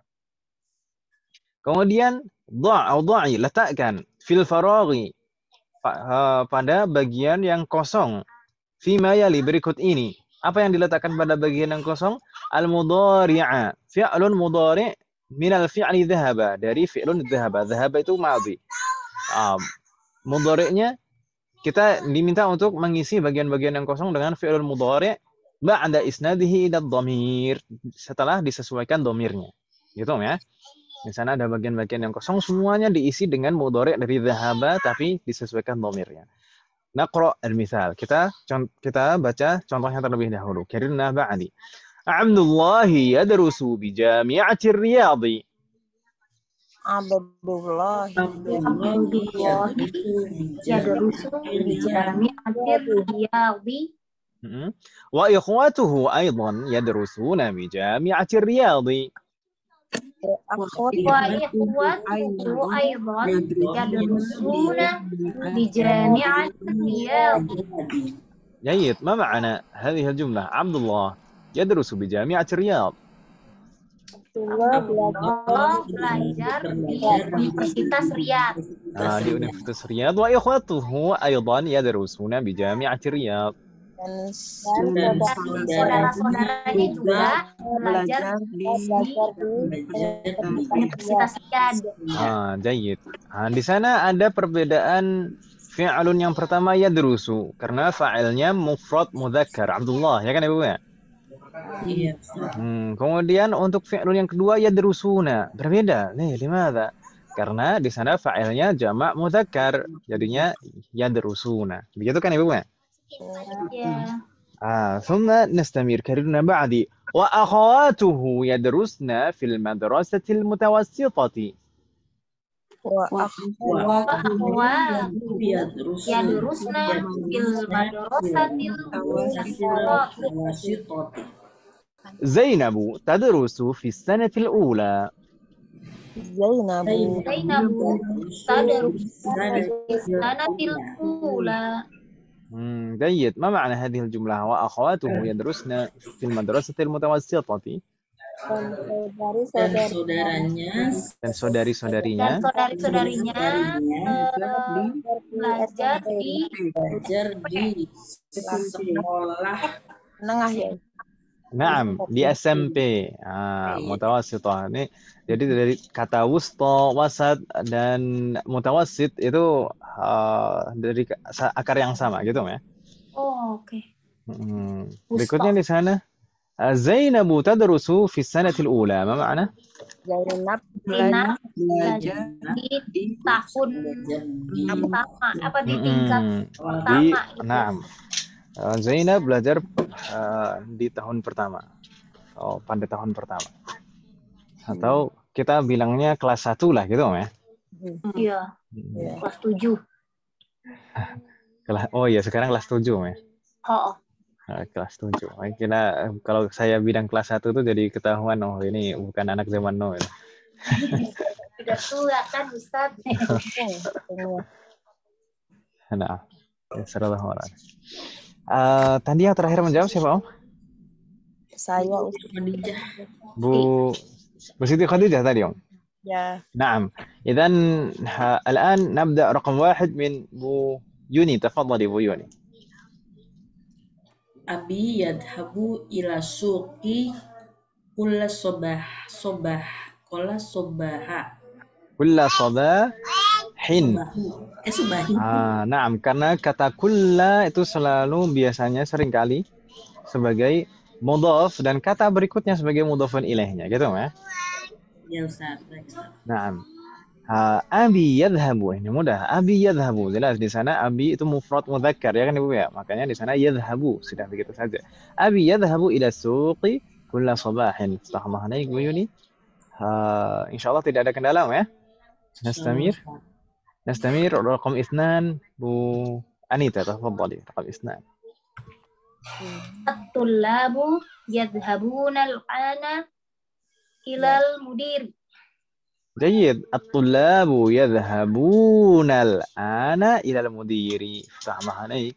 Kemudian dha'i, letakkan fil faraghi, pada bagian yang kosong. Fima yali, berikut ini. Apa yang diletakkan pada bagian yang kosong? Al-mudhari'a, fi'lun mudhari' min al-fi'li dhahaba, dari fi'lun dhahaba. Dhahaba itu madhi. Mudhari'nya kita diminta untuk mengisi bagian-bagian yang kosong dengan fi'lun mudhari' ba'da isnadihi ila dhamir, setelah disesuaikan dhamirnya. Gitu ya. Di sana ada bagian-bagian yang kosong, semuanya diisi dengan mudhari' dari dhahaba tapi disesuaikan dhamirnya. Naqra al-mithal. Kita baca contohnya terlebih dahulu. Karirna ba'di. Abdullahi yadrusu bi jami'ati Riyadh. Abdullahi yadrusu bi jami'ati Riyadh. Wa ikhwatuhu aidan yadrusuna bi jami'ati Riyadh. Wa ikhwatuhu aidan yadrusuna bi jami'ati Riyadh. جيد. ما معنى هذه الجملة؟ عبد الله يدرس بجامعة الرياض. belajar di Universitas Riyadh. di Universitas Riyadh. وإخوته أيضا يدرسون بجامعة الرياض. Dan saudara-saudaranya juga belajar di Universitas Riyadh. جيد. Di sana ada perbedaan fi'lun yang pertama yadrusu, karena fa'ilnya mufrad mudzakkar Abdullah, ya kan Ibu ya? Iya. Kemudian untuk fi'lun yang kedua yadrusuna, berbeda. Limadha? Karena di sana fa'ilnya jamak mudzakkar, jadinya yadrusuna. Begitu kan Ibu ya? Ya. ثم نستمر كررنا بعد وأخواته يدرسن في المدرسة المتوسطة. Yadrusna fil madrasatil mutawassithah. زينب تدرس في السنة الأولى. Zainab tadrusu fi sanatil ula. جيد. ما معنى هذه الجملة؟ وأخواته يدرسن في المدرسة المتوسطة. Dan saudari-saudarinya belajar di sekolah menengah ya. Naam, di SMP. Mutawassithah. Ini jadi dari kata wusta, wasat dan mutawassit itu dari akar yang sama gitu ya. oke. Berikutnya di sana Zainab tadrusu fi sanatil ula. Ma ma'na? Zainab belajar di tahun pertama, apa di tingkat pertama itu. Naam. Zainab belajar di tahun pertama. Pada tahun pertama. Atau kita bilangnya kelas 1 lah gitu ya. Iya. Kelas 7. Oh iya, sekarang kelas 7 ya. Kelas 7. Kira kalau saya bidang kelas 1 tuh jadi ketahuan, oh ini bukan anak zaman now. Ya. Udah tua kan Ustaz. Nah, sallallahu alaihi. Tadi yang terakhir menjawab siapa, Om? Saya Khadijah. Bu Siti Khadijah tadi, Om. ya. نعم إذا الآن نبدأ رقم 1 من بو يوني تفضلي بو يوني Abi yadhabu ila suqi kulla sobaha. كل صباح Subahu. Subahi. Naam, karena kata kulla itu selalu biasanya seringkali sebagai mudhaf dan kata berikutnya sebagai mudhafun ilaihnya, gitu ya? Ya Ustaz. Naam. Abi yadhabu, ini mudah. Abi yadhabu, jelas di sana abi itu mufrad mudzakkar ya kan Ibu ya. Makanya di sana yadhabu, sudah begitu saja. Abi yadhabu ila suqi kulla sabahin. Astaghfirullah alaik Bu Yuni. Insyaallah tidak ada kendala ya. نستمر رقم 2 بو أنيتا تفضلي رقم 2 الطلاب يذهبون الآن إلى المدير. جيد. الطلاب يذهبون الآن إلى المدير. Astaghfirullah alaik.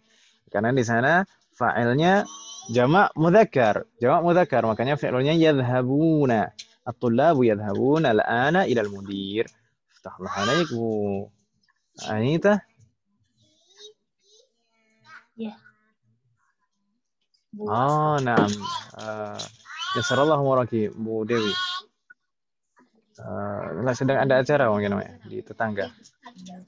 Karena di sana fa'ilnya jamak mudzakkar, makanya fi'ilnya yadhhabuna. At-tullabu yadhhabuna al-ana ila al-mudir. Astaghfirullah alaik Bu Anita. Ya. Naam. Jazakallahu waraki Bu Dewi. Sedang ada acara mungkin ya di tetangga. Ya.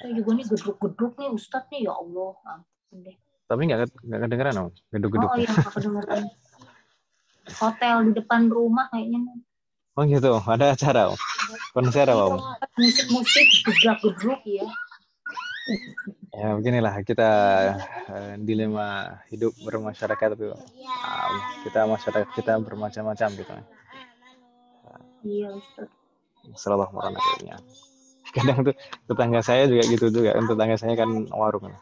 Saya juga nih gedruk-gedruk nih Ustadz nih, ya Allah. Ampun deh. Tapi nggak kedengeran Om, geduk-geduk. Oh iya, nggak kedengeran. Hotel di depan rumah kayaknya. Oh gitu, ada acara Om. Konser apa Om? Musik-musik gedruk-gedruk ya. Ya beginilah kita dilema hidup bermasyarakat itu. Kita bermacam-macam gitu. Iya Ustaz. Sallallahu alaihi wasallam. Kadang tuh tetangga saya juga gitu juga. Tetangga saya kan warung.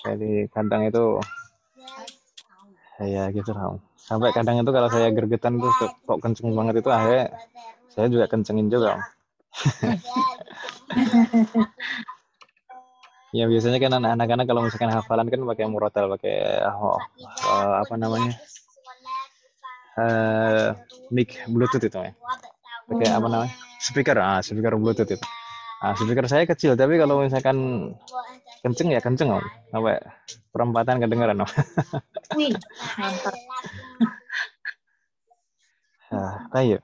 Jadi kadang itu ya gitu lah. Sampai kadang itu kalau saya gergetan tuh kok kenceng banget itu akhirnya saya juga kencengin juga. Ya biasanya kan anak-anak kalau misalkan hafalan kan pakai murotal, pakai apa namanya mic Bluetooth itu ya. Pakai apa namanya speaker Bluetooth itu. Speaker saya kecil tapi kalau misalkan kenceng ya kenceng Om. Sampai perempatan kedengaran Om. Wih, mantap. طيب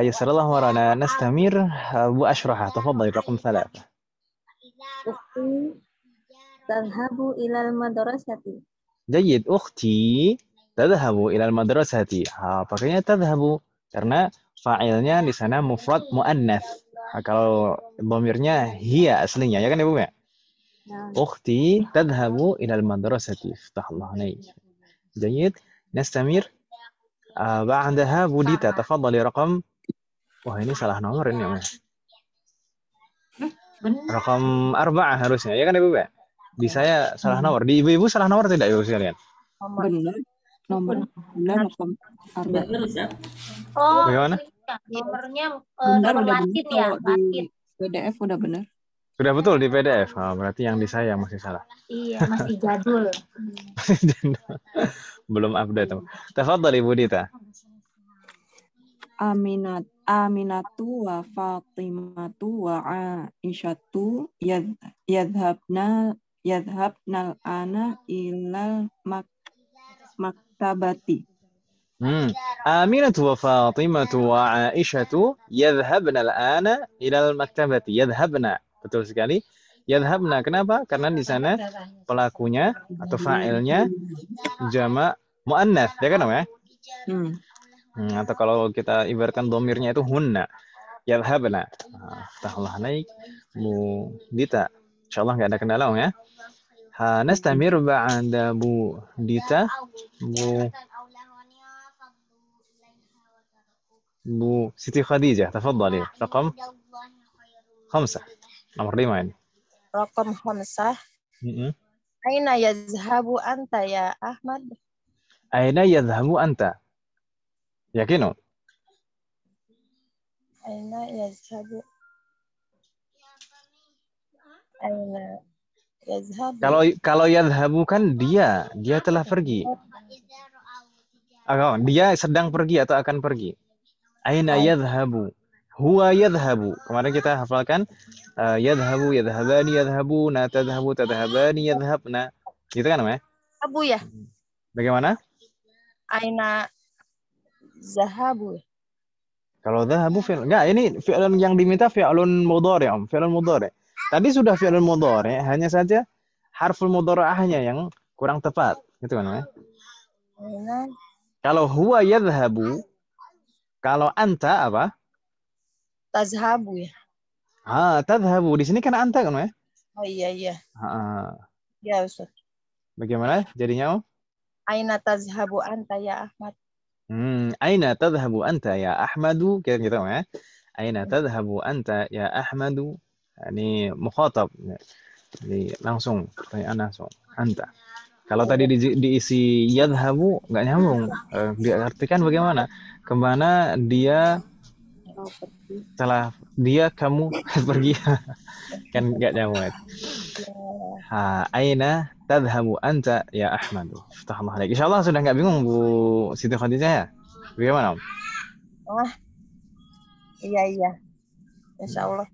يسر الله ورانا نستمر أبو أشرحة تفضل رقم 3 Ukti tadhabu ilal madrasati. جيد أختي تذهب إلى المدرسة pakainya tadhabu karena fa'ilnya di sana mufrad muannats. Kalau dhamirnya hiya aslinya ya kan Ibu ya. أختي تذهب إلى المدرسة افتح الله عليك. جيد نستمر بعدها بوديتا تفضلي رقم ini salah nomor ini ya. Raqam 4 harusnya ya kan Ibu ya. Di saya salah nomor, di Ibu salah nomor tidak Ibu sekalian? Benar. Nomor raqam 4. Benar Ustaz. Oh, Bagaimana? Nomornya Benar, nomor udah Latin benar. ya, Kalau di Latin. PDF udah benar. Sudah betul di PDF. Berarti yang di saya yang masih salah. Iya, masih jadul. Belum update. Tafadhali Ibu Dita. Aminatu wa Fatimatu wa Aisyatu yadhabnal ana ilal maktabati. Aminatu wa Fatimatu wa Aisyatu yadhhabna al-ana ilal maktabati. Yadhhabna. Betul sekali. Yadhhabna. Kenapa? Karena di sana pelakunya atau fa'ilnya jamak muannats, ya kan ya? Atau kalau kita ibaratkan domirnya itu hunna. Yadhhabna. Aftahullah alaik. Bu Dita. Insyaallah enggak ada kendala ya. Nastamir ba'da Bu Dita. Bu Siti Khadijah. Tafadhali. Raqam 5. Nomor 5 ini. Raqam 5 Mm-mm. Aina yazhabu anta ya Ahmad? Aina yadhhabu anta? Yakin? Oh? Aina yazhabu? Aina yazhabu? Kalau yadhhabu kan dia telah pergi. Dia sedang pergi atau akan pergi. Aina yadhhabu? Huwa yadhhabu. Kemarin kita hafalkan yadhhabu, yadhhabani, yadhhabuna, tadhhabu, tadhhabani, yadhhabna. Gitu kan, Om ya? Abu ya? Bagaimana? Aina zahabu. Kalau dhahabu fi'l. Enggak, ini fi'lun yang diminta fi'lun mudhari', Om. Fi'lun mudhari'. Tadi sudah fi'lun mudhari', hanya saja harful mudhari'ahnya yang kurang tepat. Gitu kan, Om ya? Aina Kalau huwa yadhhabu, kalau anta apa? tazhabu ya? Tadhhabu. Di sini kan anta kan, Om ya? Oh iya. Ah, Ya Ustaz. bagaimana jadinya, Om? Aina tazhabu anta ya Ahmad? Aina tadhhabu anta ya Ahmadu? Kira gitu, Om ya? Aina tadhhabu anta ya Ahmadu? Ini mukhatab. Jadi langsung, pertanyaan langsung. Anta. Kalau tadi diisi yadhhabu, nggak nyambung. Diartikan bagaimana? Kemana dia kamu pergi? Kan nggak nyambung. Aina tadhhabu anta ya Ahmadu? Astaghfirullah. Insyaallah sudah nggak bingung Bu Siti Khadijah ya? Bagaimana, Om? Oh, iya. Insyaallah.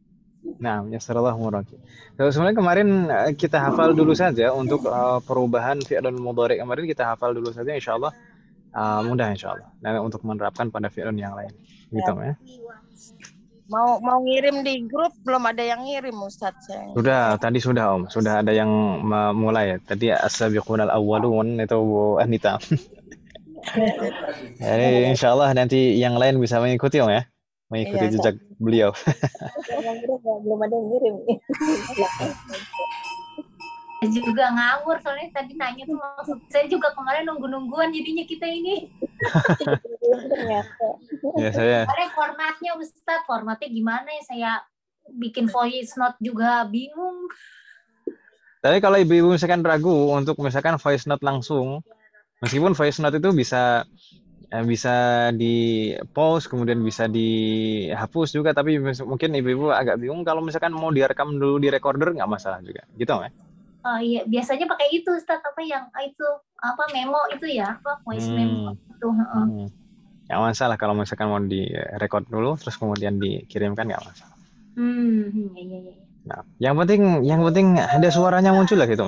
Nah, yassarallahu muraki. Sebenarnya kemarin kita hafal dulu saja untuk perubahan fi'lun mudhari' kemarin kita hafal dulu saja insyaallah. Mudah insyaallah. Nah, untuk menerapkan pada fi'lun yang lain. Gitu ya. Mau ngirim di grup, belum ada yang ngirim Ustaz. Sudah, tadi sudah, Om. Sudah ada yang mulai. Tadi as-sabiqunal awwalun itu Bu Anita. Jadi insyaallah nanti yang lain bisa mengikuti, Om ya. Mengikuti jejak beliau. Belum ada yang ngirim. Juga ngawur soalnya tadi nanya tuh maksud saya juga kemarin nungguan jadinya kita ini. Ya saya. Formatnya Ustadz, formatnya gimana ya, saya bikin voice note juga bingung. Tapi kalau ibu-ibu misalkan ragu untuk misalkan voice note langsung, meskipun voice note itu bisa di pause kemudian bisa dihapus juga, tapi mungkin ibu-ibu agak bingung kalau misalkan mau direkam dulu di recorder nggak masalah juga, gitu ya? Oh iya, biasanya pakai itu Ustaz, memo itu ya, voice memo itu. Nggak masalah kalau misalkan mau di record dulu terus kemudian dikirimkan, nggak masalah. Iya. Nah, yang penting ada suaranya muncul lah gitu.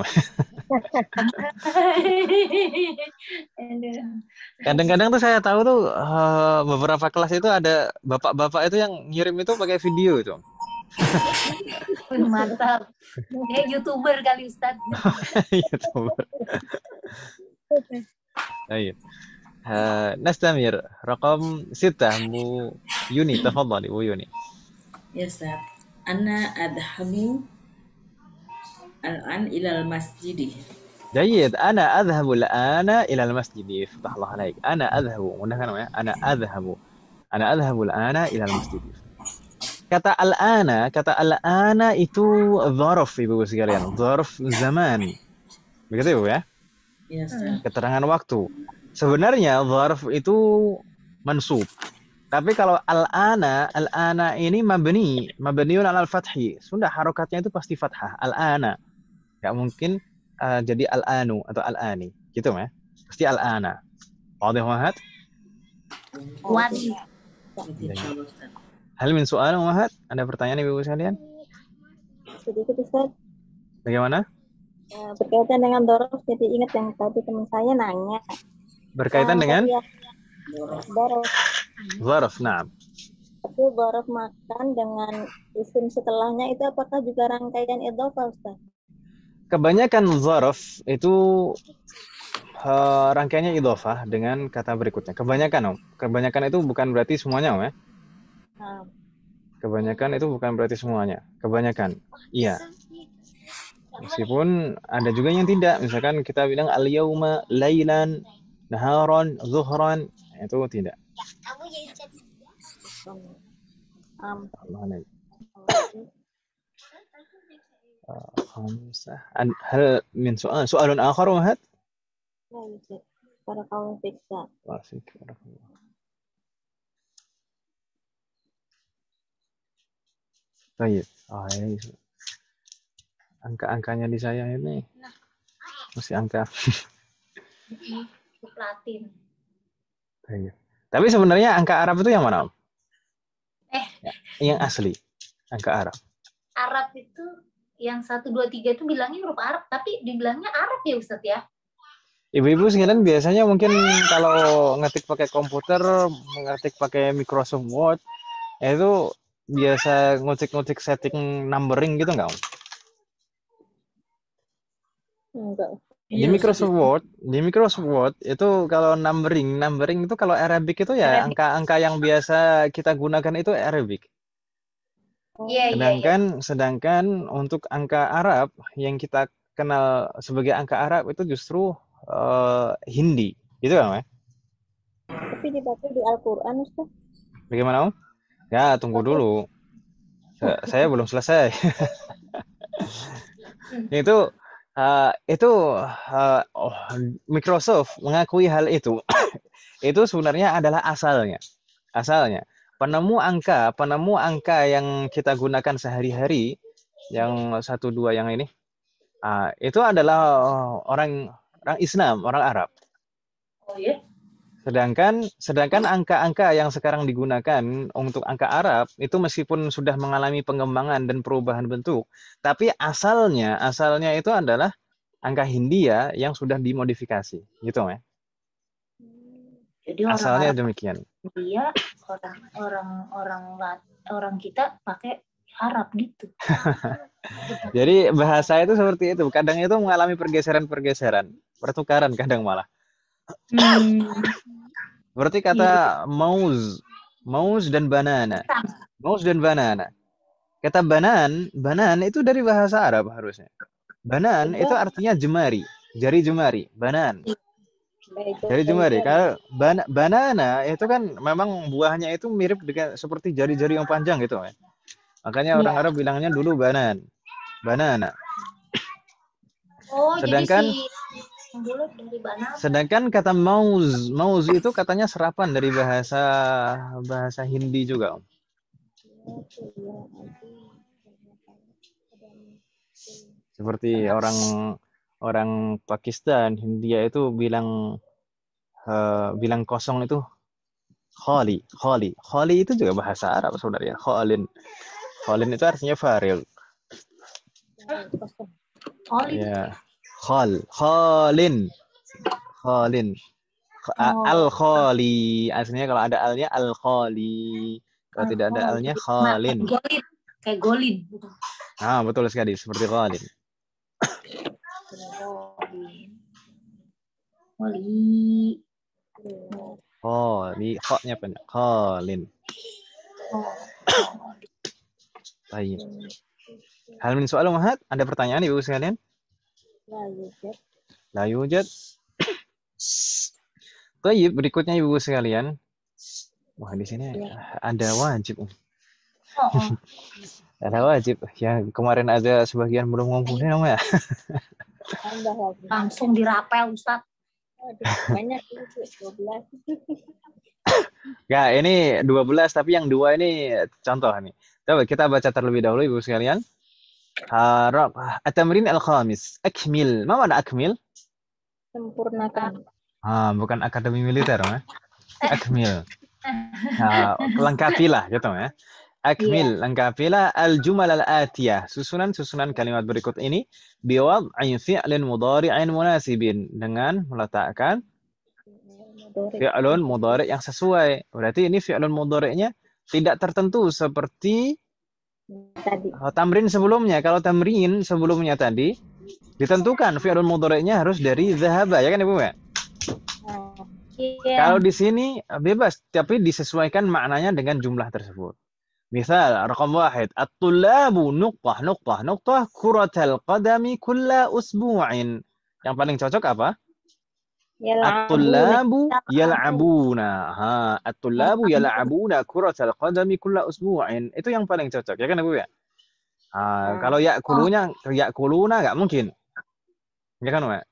Kadang-kadang tuh saya tahu tuh beberapa kelas itu ada bapak-bapak itu yang ngirim itu pakai video itu. Mantap. YouTuber kali Ustaz. YouTuber. Baik. Nastamir raqam 6 Bu Yuni, tafadhali Bu Yuni. Ya Ustaz. Ana adhabu al-an ilal masjidi. جيد أنا أذهب الآن إلى المسجد. فتح الله عليك. أنا أذهب الآن إلى المسجid. Kata al-ana itu dzaraf Ibu sekalian, dzaraf zaman. Begitu Ibu ya? Yes. Keterangan waktu. Sebenarnya dzaraf itu mansub. Tapi kalau al-ana ini mabniun 'alal fathi. Sudah harokatnya itu pasti fathah. Al-ana. Enggak mungkin jadi al-anu atau al-ani. Gitu ya? Pasti al-ana. Wadih Wahad? Wadih. Hal min soal Wahad? Ada pertanyaan Ibu sekalian? Sedikit Ustaz. Bagaimana? Berkaitan dengan dzaraf, jadi ingat yang tadi teman saya nanya. Berkaitan dengan dzaraf. Dzaraf, na'am. Itu dzaraf makan dengan isim setelahnya itu apakah juga rangkaian idhofah Ustaz? Kebanyakan dzaraf itu rangkaiannya idhofah dengan kata berikutnya. Kebanyakan itu bukan berarti semuanya, Om ya. Kebanyakan itu bukan berarti semuanya. Kebanyakan. Iya. Meskipun ada juga yang tidak. Misalkan kita bilang al-yauma lailan, naharan, zuhran, itu tidak. خمسة. هل من سؤال آخر وهد؟ لا يوجد. Barakallahu fiik, Ustaz. Baik. Ini angka-angkanya di saya ini masih angka. Latin. Baik. Tapi sebenarnya angka Arab itu yang mana, Om? Yang asli, angka Arab. Arab itu yang 1, 2, 3 itu bilangnya huruf Arab, tapi dibilangnya Arab ya Ustaz ya? Ibu-ibu sekalian biasanya mungkin kalau ngetik pakai komputer, ngetik pakai Microsoft Word, itu biasa ngucik-ngucik setting numbering gitu nggak, Om? Enggak. Di Microsoft Word itu kalau numbering itu kalau Arabic itu ya Arabic. angka-angka yang biasa kita gunakan itu Arabic. Iya. Sedangkan untuk angka Arab yang kita kenal sebagai angka Arab itu justru Hindi, gitu kan, Om? Tapi dibaca di Al-Quran, Ustaz. Bagaimana, Om? Ya, tunggu dulu. Saya belum selesai. Itu Microsoft mengakui hal itu. Itu sebenarnya adalah asalnya. Penemu angka yang kita gunakan sehari-hari, yang 1, 2 yang ini, itu adalah orang Islam, orang Arab. Oh ya? Sedangkan angka-angka yang sekarang digunakan untuk angka Arab itu meskipun sudah mengalami pengembangan dan perubahan bentuk, tapi asalnya itu adalah angka Hindia yang sudah dimodifikasi, gitu, ya. Jadi Asalnya orang demikian. Dia orang kita pakai Arab gitu. Jadi bahasa itu seperti itu. Kadang itu mengalami pergeseran, pertukaran kadang malah. Berarti kata mauz dan banana. Mauz dan banana. Kata banan itu dari bahasa Arab harusnya. Banan itu artinya jemari, jari jemari, banan. Jari jemari. Kalau banana itu kan memang buahnya itu mirip dengan seperti jari-jari yang panjang gitu, ya. Makanya orang Arab bilangnya dulu banana. Oh, Sedangkan jadi si bulat dari banana. Sedangkan kata mauz itu katanya serapan dari bahasa Hindi juga, Om. Seperti orang Pakistan, Hindia itu bilang kosong itu khali. Khali itu juga bahasa Arab, Saudara. Khalin itu artinya faril. Ya. Khalin. Al-khali. Aslinya kalau ada alnya al-khali. Kalau tidak ada alnya khalin. Kayak golin. Ah, betul sekali, seperti khalin. Kha-nya pendek. Khalin. Baik. Hal min soal Muhammad? Ada pertanyaan Ibu sekalian? La yujad. Baik, berikutnya Ibu sekalian. Wah, di sini ada wajib. Ada wajib. Yang kemarin ada sebagian belum ngumpulin, Om, ya. Langsung dirapel, Ustaz. Banyak itu 12. Ya, ini 12 tapi yang 2 ini contoh nih. Coba kita baca terlebih dahulu Ibu sekalian. At-tamrin al-khamis. Akmil. Ma mana akmil? Sempurnakan. Bukan akademi militer, ya. Akmil. Lengkapilah gitu, ya. Akmil, lengkapilah al-jumal al-atiyah. Susunan kalimat berikut ini biwad'i fi'lin mudhari'in munasibin, dengan meletakkan fi'lun mudhari' yang sesuai. Berarti ini fi'lun mudhari'nya tidak tertentu seperti Tadi. tamrin sebelumnya. Kalau tamrin sebelumnya tadi ditentukan fi'lun mudhari'nya harus dari zahaba, ya kan Ibu, ya? Kalau di sini bebas, tapi disesuaikan maknanya dengan jumlah tersebut. Misal, rakam 1, at-tullabu nuqtah kuratal qadami kulla usbu'in. Yang paling cocok apa? At-tullabu yal'abuna. At-tullabu yal'abuna kuratal qadami kulla usbu'in. Itu yang paling cocok, ya kan Ibu, ya? Kalau yakuluna nggak mungkin. Ya kan, Mak?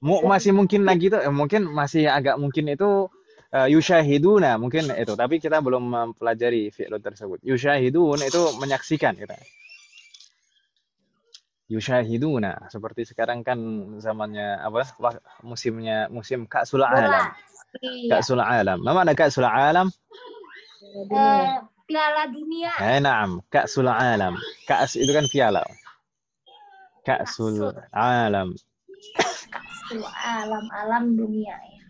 Masih mungkin lagi tuh, mungkin masih agak mungkin itu yushahiduna mungkin itu, tapi kita belum mempelajari fi'il tersebut. Yushahidun itu menyaksikan kita. Yushahiduna seperti sekarang kan zamannya apa? Musim Ka'sul Alam. Iya. Ka'sul Alam. Mana Ka'sul Alam? Piala dunia. Na'am, Ka'sul Alam. Ka'as itu kan piala. Ka'sul Alam. Ka'sul alam dunia ya.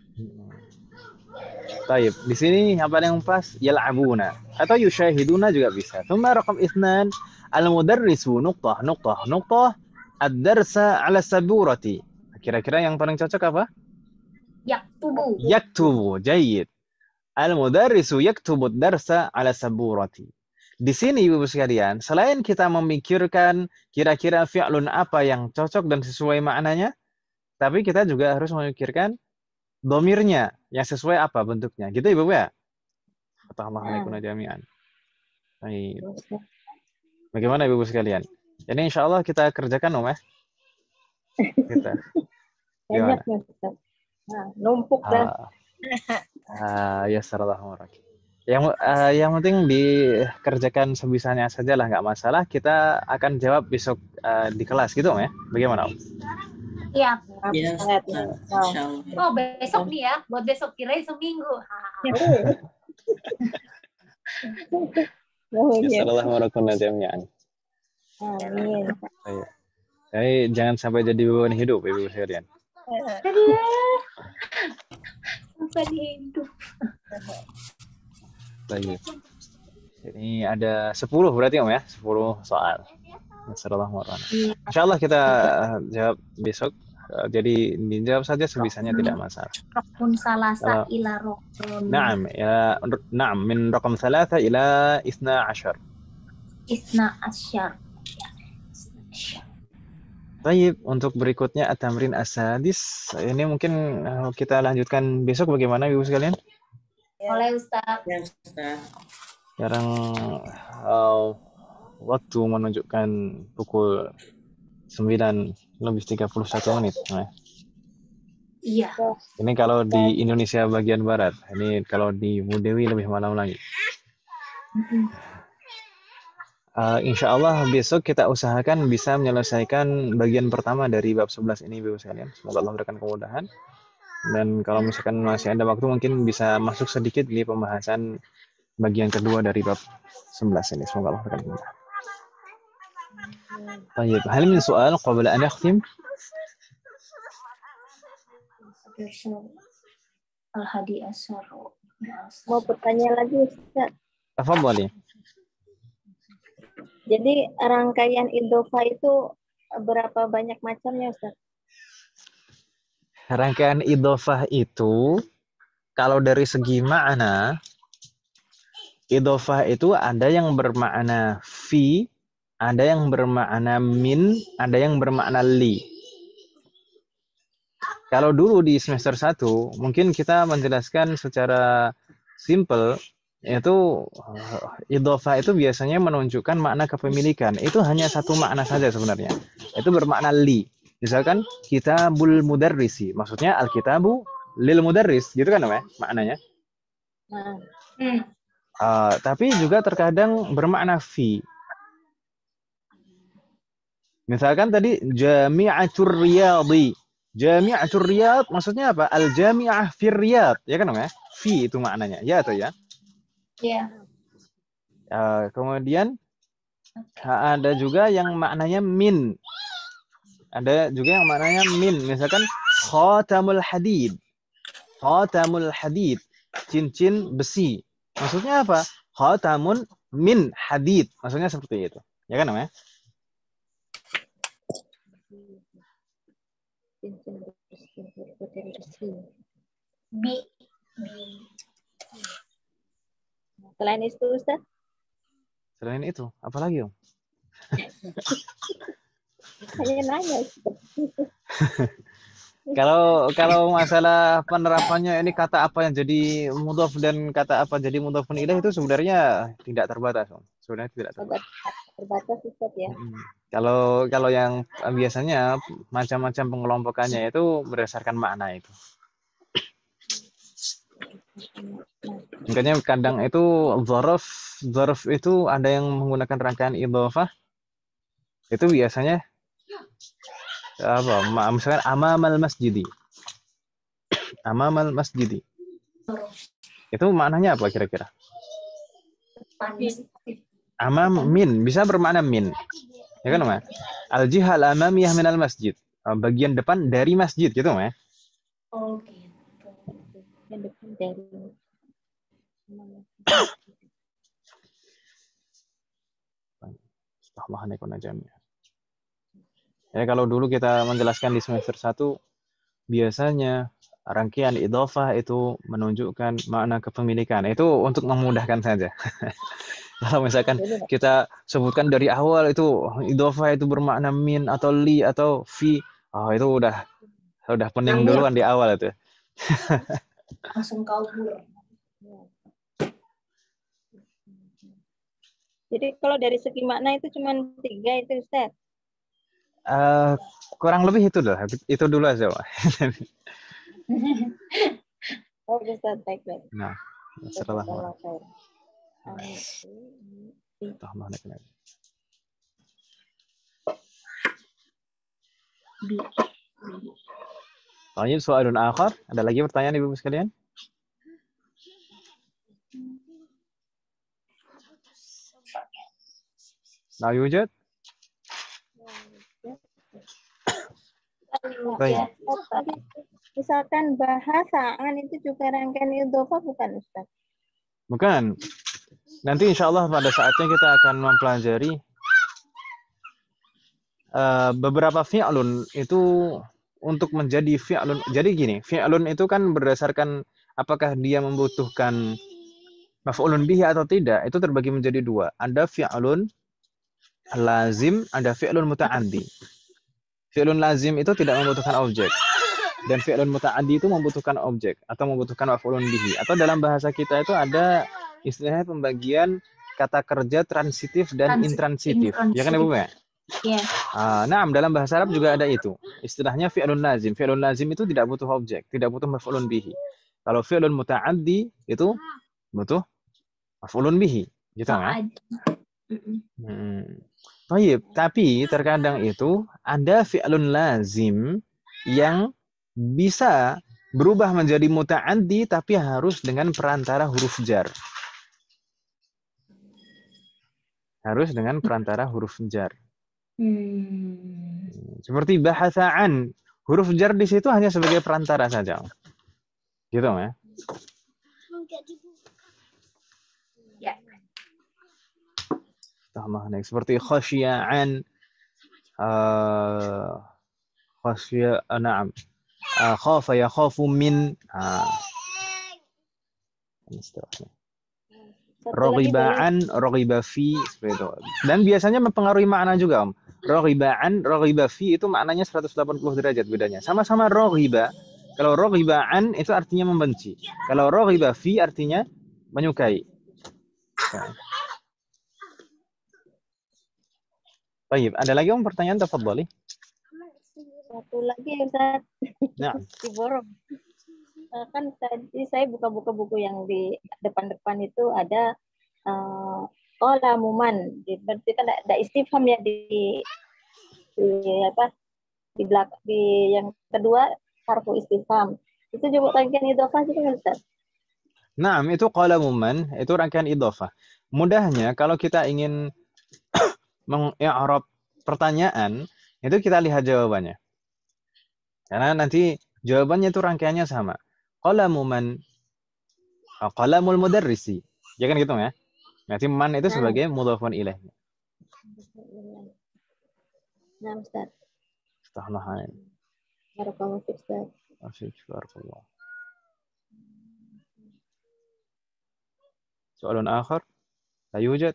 Baik, di sini apa yang pas? Yal'abuna atau yushahiduna juga bisa. Thumma raqam 2 al-mudarrisu nuqtah ad-darsa 'ala saburati. Kira-kira yang paling cocok apa? Yaktubu. Jayyid. Al-mudarrisu yaktubu ad-darsa 'ala saburati. Di sini Ibu sekalian, selain kita memikirkan kira-kira fi'lun apa yang cocok dan sesuai maknanya, tapi kita juga harus memikirkan domirnya yang sesuai apa bentuknya. Gitu Ibu ya? Assalamualaikum jami'an. Baik. Bagaimana Ibu sekalian? Ini insya Allah kita kerjakan ya. Kita. Banyak ya, Ustaz. Numpuk dah. Ya sallallahu alaihi. Yang penting dikerjakan sebisanya saja lah, nggak masalah. Kita akan jawab besok di kelas gitu ya. Bagaimana? Iya. Yes. Oh, besok nih ya. Buat besok, kirain seminggu. Assalamualaikum jami'an. Amin. Jadi jangan sampai jadi beban hidup Ibu sekalian. Beban hidup. Baik. Ini ada 10 berarti Om ya? 10 soal. Assalamualaikum. Insyaallah kita jawab besok. Jadi dijawab saja sebisanya, tidak masalah. Rokun salasa ila rokun. Naam, ya, naam min raqam 3 ila 12. 12. Baik, untuk berikutnya at-tamrin as-sadis. Ini mungkin kita lanjutkan besok, bagaimana Ibu sekalian? Oleh Ustaz. Ya, Ustaz. Sekarang waktu menunjukkan pukul 9:31. Nah. Iya. Ini kalau di Indonesia bagian barat. Ini kalau di Budewi lebih malam lagi. Insya Allah besok kita usahakan bisa menyelesaikan bagian pertama dari bab 11 ini, Ibu sekalian. Semoga Allah berikan kemudahan. Dan kalau misalkan masih ada waktu, mungkin bisa masuk sedikit di pembahasan bagian kedua dari bab 11 ini. Semoga Allah berikan kemudahan. Baik, hal min soal qabla an akhtim? Al-Hadi Asyar. Mau bertanya lagi, Ustaz. Tafadhali. Jadi rangkaian idhofah itu berapa banyak macamnya, Ustaz? Rangkaian idhofah itu kalau dari segi makna, idhofah itu ada yang bermakna fi, ada yang bermakna min, ada yang bermakna li. Kalau dulu di semester 1, mungkin kita menjelaskan secara simple, yaitu idhofah itu biasanya menunjukkan makna kepemilikan. Itu hanya satu makna saja sebenarnya. Itu bermakna li. Misalkan kitabul mudarrisi, maksudnya alkitabu lil mudarris, gitu kan maknanya. Tapi juga terkadang bermakna fi. Misalkan tadi jami'atur riyadhi. Jami'atur riyad maksudnya apa? Al-jami'ah fir riyad, ya kan Fi itu maknanya. Ya atau ya? Iya. Kemudian ada juga yang maknanya min. Ada juga yang maknanya min. Misalkan khatamul hadid. Khatamul hadid. Cincin besi. Maksudnya apa? Khatamun min hadid. Maksudnya seperti itu. Ya kan Selain itu, Ustaz? Selain itu, apa lagi, Om? Hanya nanya. Kalau masalah penerapannya ini kata apa yang jadi mudhaf dan kata apa jadi mudhafun ilaih itu sebenarnya tidak terbatas, Om. Sebenarnya tidak terbatas. Terbatas Ustaz ya. Mm. Kalau yang biasanya macam-macam pengelompokannya itu berdasarkan makna itu. Makanya kadang itu dzaraf itu ada yang menggunakan rangkaian idhofah. Itu biasanya apa? Misalkan amamal masjidi. Amamal masjidi. Itu maknanya apa kira-kira? Amam min bisa bermakna min. Ya kan, Ma? Al-jihal amamiyah minal masjid. Bagian depan dari masjid gitu, Ma. Oh gitu. Yang depan dari Ya, kalau dulu kita menjelaskan di semester 1 biasanya rangkaian idhofah itu menunjukkan makna kepemilikan. Itu untuk memudahkan saja. Kalau misalkan kita sebutkan dari awal itu idhofah itu bermakna min atau li atau fi, itu udah pening duluan di awal itu. Langsung kabur. Jadi kalau dari segi makna itu cuma 3 itu Ustaz. Kurang lebih itu dulu aja, Pak. Oh Ustaz, baik. Nah, setelah Lanjut soalun akhar. Ada lagi pertanyaan Ibu sekalian? Nah, yujud? Baik. Misalkan bahasaan itu juga rangkaian idhofah bukan Ustaz? Bukan. Nanti insya Allah pada saatnya kita akan mempelajari beberapa fi'lun itu untuk menjadi fi'lun. Jadi gini, fi'lun itu kan berdasarkan apakah dia membutuhkan maf'ulun bihi atau tidak, itu terbagi menjadi 2. Ada fi'lun lazim, ada fi'lun muta'addi. Fi'lun lazim itu tidak membutuhkan objek. Dan fi'lun muta'addi itu membutuhkan objek atau membutuhkan maf'ulun bihi. Atau dalam bahasa kita itu ada istilahnya pembagian kata kerja transitif dan intransitif. Ya kan Ibu ya? Iya. Nah, dalam bahasa Arab juga ada itu. Istilahnya fi'lun lazim. Fi'lun lazim itu tidak butuh objek, tidak butuh maf'ulun bihi. Kalau fi'lun muta'addi itu butuh maf'ulun bihi. Gitu kan? Baik, tapi terkadang itu ada fi'lun lazim yang bisa berubah menjadi muta'addi tapi harus dengan perantara huruf jar. Harus dengan perantara huruf jar. Seperti bahasaan, huruf jar di situ hanya sebagai perantara saja. Gitu ya. Ya. Seperti khasya'an, na'am. Khafa yakhafu min. Raghiba'an, raghiba fi, seperti itu. Dan biasanya mempengaruhi makna juga, Om. Raghiba'an, raghiba fi itu maknanya 180 derajat bedanya. Sama-sama raghiba. Kalau raghiba'an itu artinya membenci. Kalau raghiba fi artinya menyukai. Baik, ada lagi Om pertanyaan, tafadhali. Satu lagi Ustaz. Nah. Diborong. Kan tadi saya buka-buka buku yang di depan-depan itu ada qalamuman. Berarti kan ada istifham ya di belakang, di yang kedua harfu istifham. Itu juga rangkaian idhofah juga Ustaz. Nah, itu qalamuman, itu rangkaian idhofah. Mudahnya kalau kita ingin mengi'rab pertanyaan, itu kita lihat jawabannya. Karena nanti jawabannya itu rangkaiannya sama. Qalamu man, qalamul mudarrisi. Ya kan gitu ya? Nanti man itu sebagai mudhafun ilaih. Nah, Ustaz. Astaghfirullah. Barakallahu fiik, Ustaz. Barakallahu. Soalan akhar? La yujad?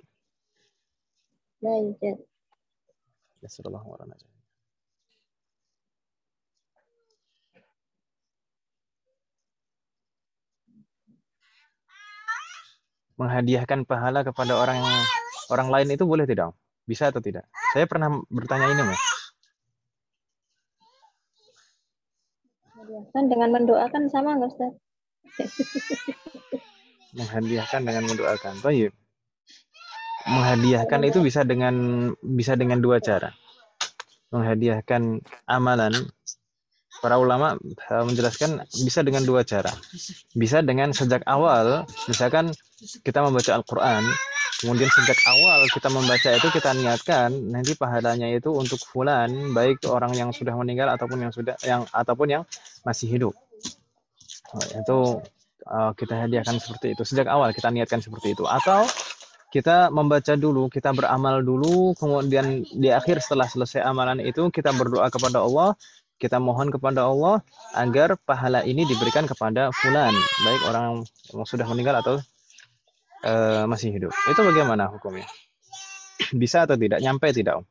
La yujad. Yassirallahu warahmatullahi. menghadiahkan pahala kepada orang lain itu boleh tidak? Bisa atau tidak? Saya pernah bertanya ini, Mas. Kan dengan mendoakan sama nggak Ustaz? Menghadiahkan dengan mendoakan. Baik. Menghadiahkan itu bisa dengan dua cara. Menghadiahkan amalan, para ulama menjelaskan bisa dengan dua cara. Bisa dengan sejak awal, misalkan kita membaca Al-Quran, kemudian sejak awal kita membaca itu kita niatkan nanti pahalanya itu untuk fulan, baik orang yang sudah meninggal ataupun yang masih hidup. Itu kita hadiahkan seperti itu. Sejak awal kita niatkan seperti itu. Atau kita membaca dulu, kita beramal dulu, kemudian di akhir setelah selesai amalan itu kita berdoa kepada Allah, kita mohon kepada Allah agar pahala ini diberikan kepada fulan, baik orang yang sudah meninggal atau masih hidup. Itu bagaimana hukumnya? Bisa atau tidak? Nyampe tidak, Om?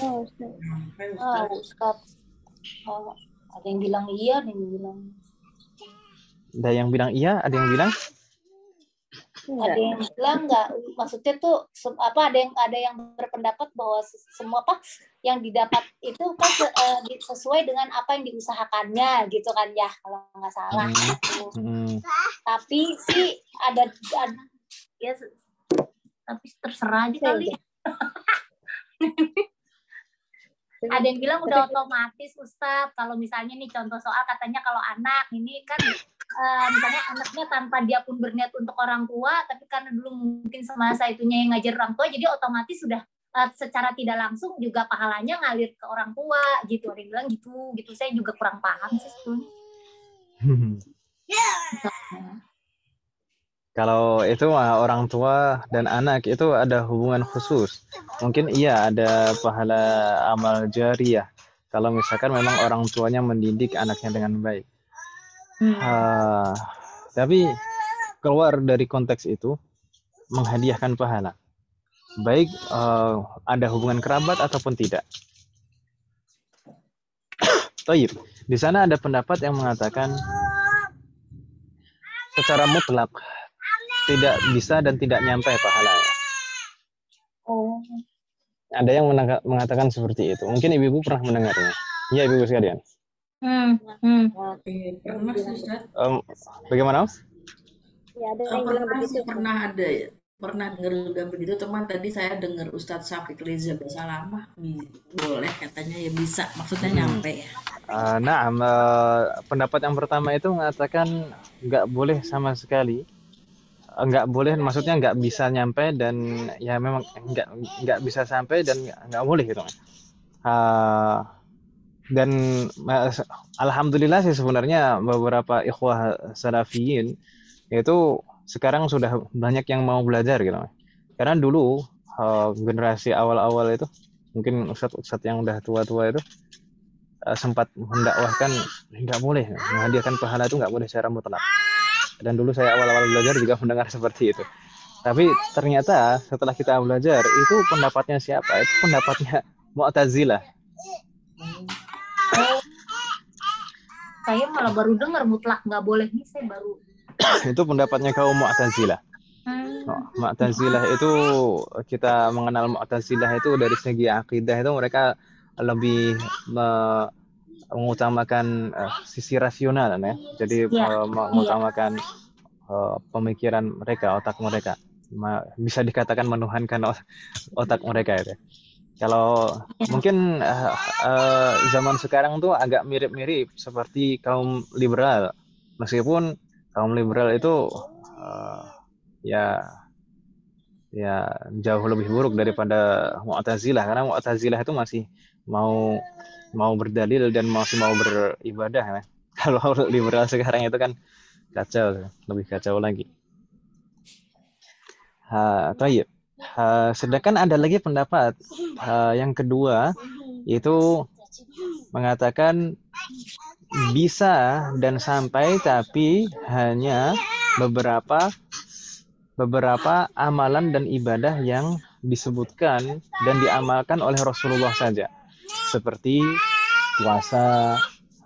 Oh, Ustaz. Ustaz. Ada yang bilang iya, ada yang bilang Ada yang bilang iya, ada yang bilang ada yang bilang enggak. Maksudnya tuh ada yang berpendapat bahwa semua yang didapat itu kan sesuai dengan apa yang diusahakannya gitu kan ya, kalau nggak salah. Tapi sih ada ya, tapi terserah aja kali. Ada yang bilang udah otomatis Ustadz, kalau misalnya nih contoh soal katanya kalau anak ini kan misalnya anaknya tanpa dia pun berniat untuk orang tua, tapi karena dulu mungkin semasa itunya yang ngajar orang tua, jadi otomatis sudah secara tidak langsung juga pahalanya ngalir ke orang tua gitu. Ada yang bilang gitu. Saya juga kurang paham sih sebetulnya. Kalau itu orang tua dan anak itu ada hubungan khusus. Mungkin iya ada pahala amal jariyah. Kalau misalkan memang orang tuanya mendidik anaknya dengan baik. Tapi keluar dari konteks itu menghadiahkan pahala. Baik ada hubungan kerabat ataupun tidak. Thayyib. Di sana ada pendapat yang mengatakan secara mutlak tidak bisa dan tidak nyampe pahalanya. Oh. Ada yang mengatakan seperti itu. Mungkin ibu-ibu pernah mendengarnya. Iya, ibu-ibu sekalian. Pernah sih, Ustaz. Bagaimana? Ya, ada yang bilang begitu. Pernah dengar juga begitu. Teman tadi saya dengar Ustadz Syafiq Reza Basalamah, boleh katanya ya bisa. Maksudnya nyampe ya. Pendapat yang pertama itu mengatakan nggak boleh sama sekali. Nggak boleh, maksudnya nggak bisa nyampe dan ya memang nggak bisa sampai dan nggak boleh gitu. Dan alhamdulillah sih sebenarnya beberapa ikhwah salafiyin itu sekarang sudah banyak yang mau belajar gitu. Karena dulu generasi awal-awal itu mungkin ustadz yang udah tua-tua itu sempat mendakwahkan nggak boleh menghadiahkan pahala itu nggak boleh secara mutlak. Dan dulu saya awal-awal belajar juga mendengar seperti itu. Tapi ternyata setelah kita belajar itu pendapatnya siapa? Itu pendapatnya Mu'tazilah. Saya malah baru dengar mutlak nggak boleh nih, saya baru. Itu pendapatnya kaum Mu'tazilah. Mu'tazilah itu kita mengenal Mu'tazilah itu dari segi akidah itu mereka lebih mengutamakan sisi rasional ya. Jadi mengutamakan pemikiran mereka, otak mereka. Bisa dikatakan menuhankan otak mereka itu. Kalau mungkin zaman sekarang tuh agak mirip-mirip seperti kaum liberal. Meskipun kaum liberal itu ya jauh lebih buruk daripada Mu'tazilah, karena Mu'tazilah itu masih mau berdalil dan masih mau beribadah ya. Kalau liberal sekarang itu kan kacau, lebih kacau lagi. Tayyib. Sedangkan ada lagi pendapat yang kedua, itu mengatakan bisa dan sampai, tapi hanya beberapa amalan dan ibadah yang disebutkan dan diamalkan oleh Rasulullah saja, seperti puasa,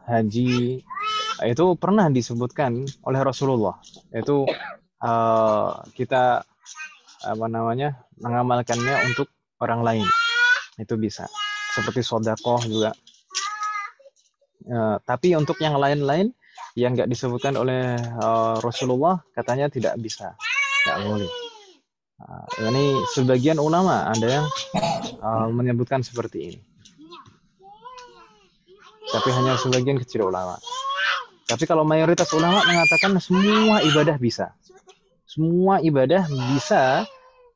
haji, itu pernah disebutkan oleh Rasulullah. Itu kita mengamalkannya untuk orang lain. Itu bisa. Seperti sedekah juga. Tapi untuk yang lain-lain yang nggak disebutkan oleh Rasulullah, katanya tidak bisa, nggak boleh. Ini sebagian ulama ada yang menyebutkan seperti ini, tapi hanya sebagian kecil ulama. Tapi kalau mayoritas ulama mengatakan semua ibadah bisa, semua ibadah bisa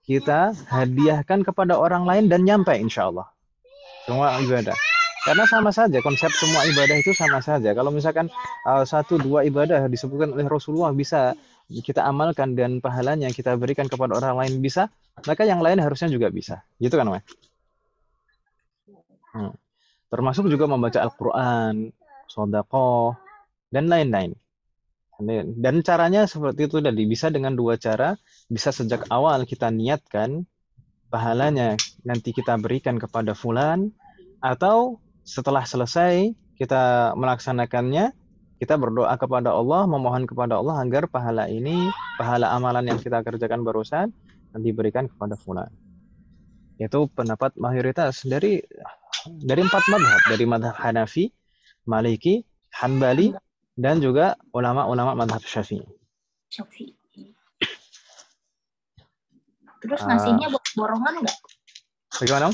kita hadiahkan kepada orang lain dan nyampe insya Allah. Semua ibadah. Karena sama saja, konsep semua ibadah itu sama saja. Kalau misalkan 1-2 ibadah disebutkan oleh Rasulullah bisa kita amalkan dan pahalanya kita berikan kepada orang lain bisa, maka yang lain harusnya juga bisa. Gitu kan, Mas? Termasuk juga membaca Al-Quran, sedekah, dan lain-lain. Dan caranya seperti itu tadi, bisa dengan 2 cara. Bisa sejak awal kita niatkan pahalanya nanti kita berikan kepada fulan, atau setelah selesai kita melaksanakannya, kita berdoa kepada Allah, memohon kepada Allah agar pahala ini, pahala amalan yang kita kerjakan barusan diberikan kepada fulan. Itu pendapat mayoritas dari 4 madhab, dari madhab Hanafi, Maliki, Hanbali, dan juga ulama-ulama madhab Syafi'i. Terus ngasihnya buat borongan nggak? Bagaimana?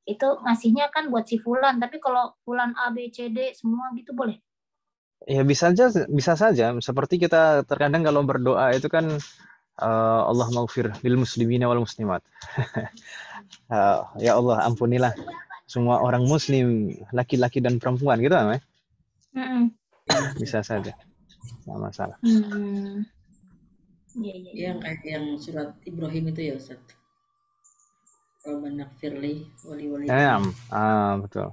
Itu ngasihnya kan buat si fulan, tapi kalau fulan A, B, C, D semua gitu boleh? Ya bisa saja. Seperti kita terkadang kalau berdoa itu kan Allah maghfir lil muslimina wal muslimat. Ya Allah ampunilah semua orang muslim, laki-laki dan perempuan gitu kan? Bisa saja. Nggak masalah. Yang kayak yang surat Ibrahim itu ya Ustaz. Rabbana firli wali betul.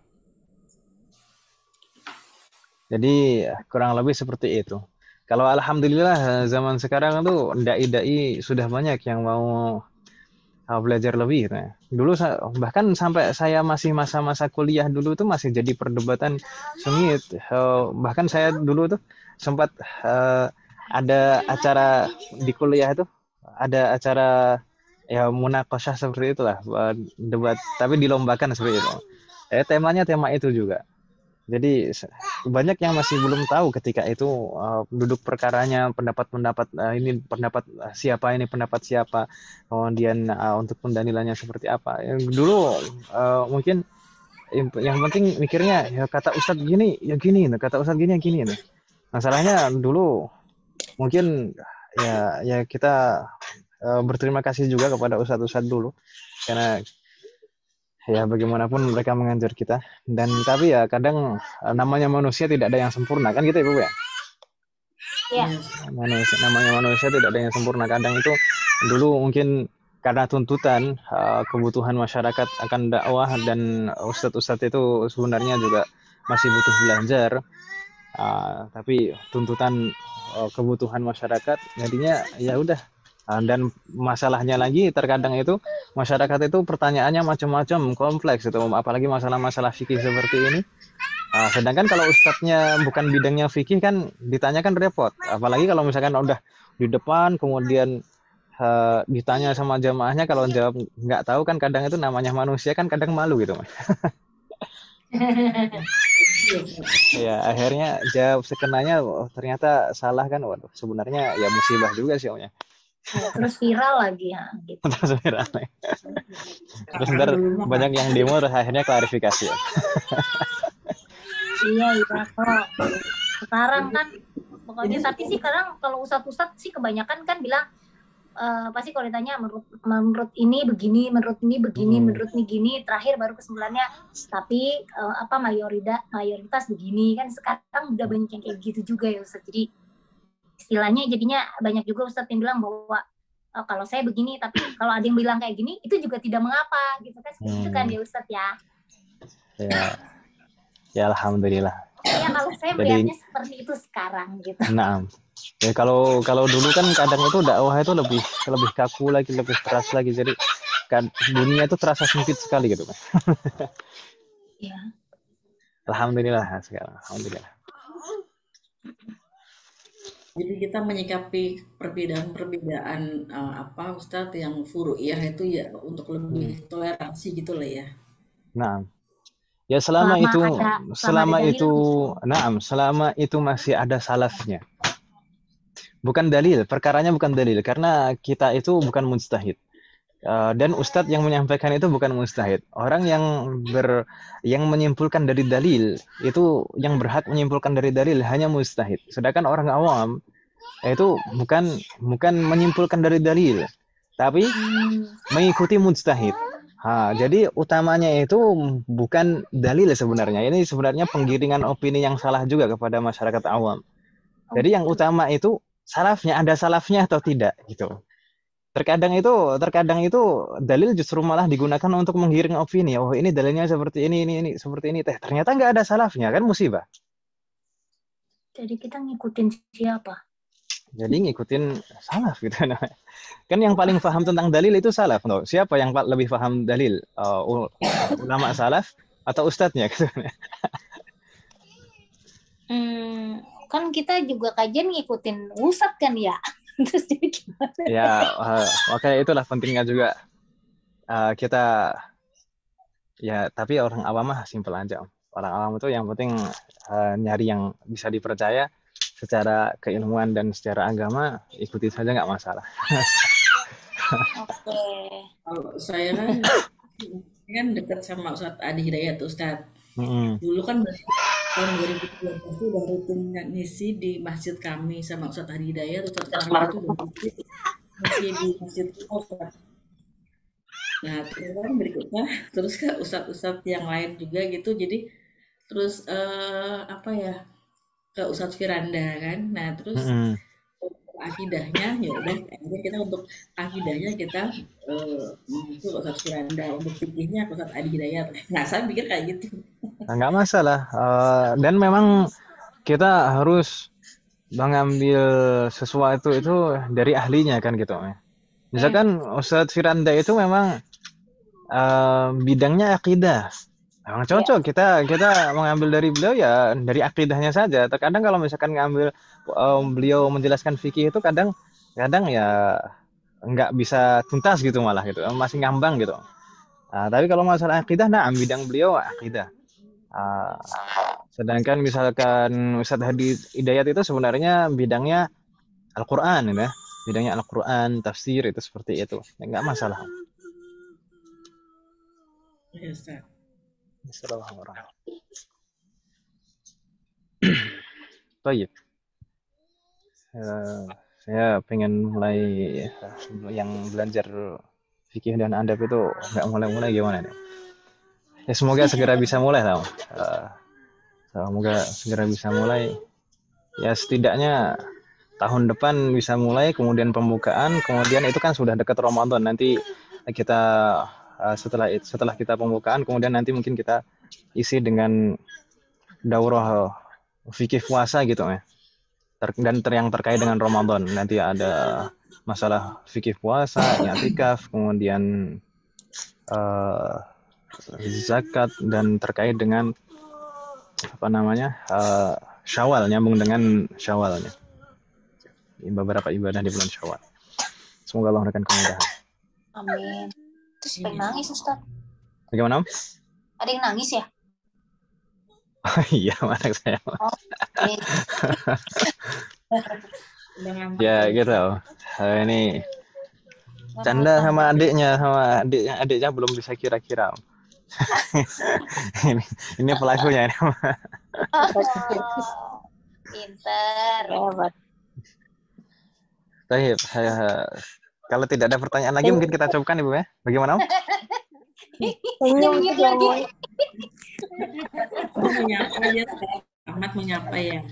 Jadi kurang lebih seperti itu. Kalau alhamdulillah zaman sekarang tuh dai-dai sudah banyak yang mau belajar lebih gitu ya. Dulu bahkan sampai saya masih masa-masa kuliah dulu tuh masih jadi perdebatan sengit. Bahkan saya dulu tuh sempat ada acara di kuliah itu, ada acara ya munaqasyah seperti itulah, debat, tapi dilombakan seperti itu. Temanya tema itu juga. Jadi banyak yang masih belum tahu ketika itu duduk perkaranya, pendapat-pendapat ini pendapat siapa, ini pendapat siapa, kemudian untuk pendalilannya seperti apa. Dulu mungkin yang penting mikirnya ya kata Ustadz gini ya gini, kata Ustadz gini ya gini. Masalahnya dulu mungkin ya kita berterima kasih juga kepada ustadz-ustadz dulu, karena ya bagaimanapun mereka mengajar kita. Dan tapi ya kadang namanya manusia tidak ada yang sempurna kan gitu ya Bu ya. Iya. Namanya manusia tidak ada yang sempurna. Kadang itu dulu mungkin karena tuntutan kebutuhan masyarakat akan dakwah, dan ustadz-ustadz itu sebenarnya juga masih butuh belajar. Tapi tuntutan kebutuhan masyarakat jadinya ya udah. Dan masalahnya lagi terkadang itu masyarakat itu pertanyaannya macam-macam, kompleks itu, apalagi masalah-masalah fikih seperti ini. Sedangkan kalau ustadznya bukan bidangnya fikih kan ditanyakan repot, apalagi kalau misalkan udah di depan kemudian ditanya sama jamaahnya, kalau jawab nggak tahu kan kadang itu namanya manusia kan kadang malu gitu. Ya akhirnya jawab sekenanya, ternyata salah kan, waduh sebenarnya ya musibah juga sih omnya. Terus viral lagi ya gitu. Terus viral. Terus ntar banyak yang demo, terus akhirnya klarifikasi ya. Iya kok. Sekarang kan pokoknya, tapi sih kadang kalau ustadz sih kebanyakan kan bilang pasti kalau ditanya menurut ini begini, menurut ini begini, menurut ini gini, terakhir baru kesimpulannya tapi mayoritas begini kan. Sekarang udah banyak yang kayak gitu juga ya Ustadz. Jadi istilahnya jadinya banyak juga Ustadz yang bilang bahwa kalau saya begini, tapi kalau ada yang bilang kayak gini itu juga tidak mengapa gitu kan, seperti itu kan ya Ustadz ya. Ya alhamdulillah. Ya kalau saya melihatnya seperti itu sekarang gitu. Nah, ya kalau dulu kan kadang itu dakwah itu lebih kaku lagi, lebih keras lagi, jadi kan dunia itu terasa sempit sekali gitu kan. Iya. Alhamdulillah sekarang, alhamdulillah. Jadi kita menyikapi perbedaan-perbedaan apa Ustadz yang furu'iyah itu ya untuk lebih toleransi gitu lah ya. Nah, ya selama Selama ada itu, dalil. selama itu masih ada salafnya. Bukan dalil, perkaranya bukan dalil karena kita itu bukan mujtahid. Dan ustadz yang menyampaikan itu bukan mujtahid. Orang yang menyimpulkan dari dalil itu yang berhak menyimpulkan dari dalil hanya mujtahid. Sedangkan orang awam itu bukan menyimpulkan dari dalil, tapi mengikuti mujtahid. Jadi utamanya itu bukan dalil sebenarnya. Ini sebenarnya penggiringan opini yang salah juga kepada masyarakat awam. Jadi yang utama itu salafnya, ada salafnya atau tidak gitu. Terkadang itu dalil justru malah digunakan untuk menggiring opini. Oh, ini dalilnya seperti ini seperti ini. Ternyata nggak ada salafnya, kan musibah. Jadi kita ngikutin siapa? Jadi ngikutin salaf gitu. Kan yang paling paham tentang dalil itu salaf. No? Siapa yang lebih paham dalil? Ulama salaf atau ustadznya? Gitu. Kan kita juga kajian ngikutin ustadz kan ya. Terus jadi gimana? Ya, makanya itulah pentingnya juga kita ya, tapi orang awam mah simpel aja. Orang awam itu yang penting nyari yang bisa dipercaya secara keilmuan dan secara agama, ikuti saja nggak masalah. Oke. Kalau saya kan dekat sama Ustadz Adi Hidayat Ustadz. Dulu kan tahun 2013 itu udah rutin ngisi di masjid kami sama Ustadz Adi Hidayat. Ustadz Marwan itu udah ngisi di masjid Ustadz. Nah, terus kan berikutnya terus ke ustadz-ustadz yang lain juga gitu. Jadi terus apa ya, ke Ustadz Firanda kan. Nah, terus akidahnya ya udah akhirnya kita untuk akidahnya kita itu Ustadz Firanda, untuk fikihnya Ustadz Adi Hidayat. Nah, saya pikir kayak gitu. Nggak masalah. Dan memang kita harus mengambil sesuatu itu dari ahlinya kan gitu. Misalkan Ustadz Firanda itu memang bidangnya akidah. Memang cocok kita mengambil dari beliau ya dari akidahnya saja. Terkadang kalau misalkan ngambil beliau menjelaskan fikih itu kadang ya nggak bisa tuntas gitu, malah gitu, masih ngambang gitu. Tapi kalau masalah akidah, nah bidang beliau akidah. Sedangkan misalkan Ustadz Hadi Hidayat itu sebenarnya bidangnya Al-Quran ya. Bidangnya Al-Quran, tafsir itu seperti itu. Nggak masalah. Ya, Ustaz. Bismillahirrahmanirrahim. Baik. Saya pengen mulai yang belajar fikih dan adab itu nggak mulai gimana nih? Ya semoga segera bisa mulai lah. Semoga segera bisa mulai. Ya setidaknya tahun depan bisa mulai, kemudian pembukaan, kemudian itu kan sudah dekat Ramadan. Nanti kita setelah kita pembukaan, kemudian nanti mungkin kita isi dengan daurah fikih puasa gitu ya. Dan yang terkait dengan Ramadan. Nanti ada masalah fikih puasa, i'tikaf, kemudian zakat, dan terkait dengan Syawal, nyambung dengan Syawalnya. Beberapa ibadah di bulan Syawal. Semoga Allah memberikan kemudahan. Amin. Terus siapa yang nangis, Ustaz? Bagaimana? Ada yang nangis ya? Iya, anak saya. Okay. Ya gitu. Ini canda sama adiknya belum bisa kira-kira. ini pelakunya ini. Pinter. Baik, kalau tidak ada pertanyaan lagi mungkin kita cukupkan Ibu ya. Bagaimana? Nyengir lagi. Menyapa ya, Ahmad menyapa ya.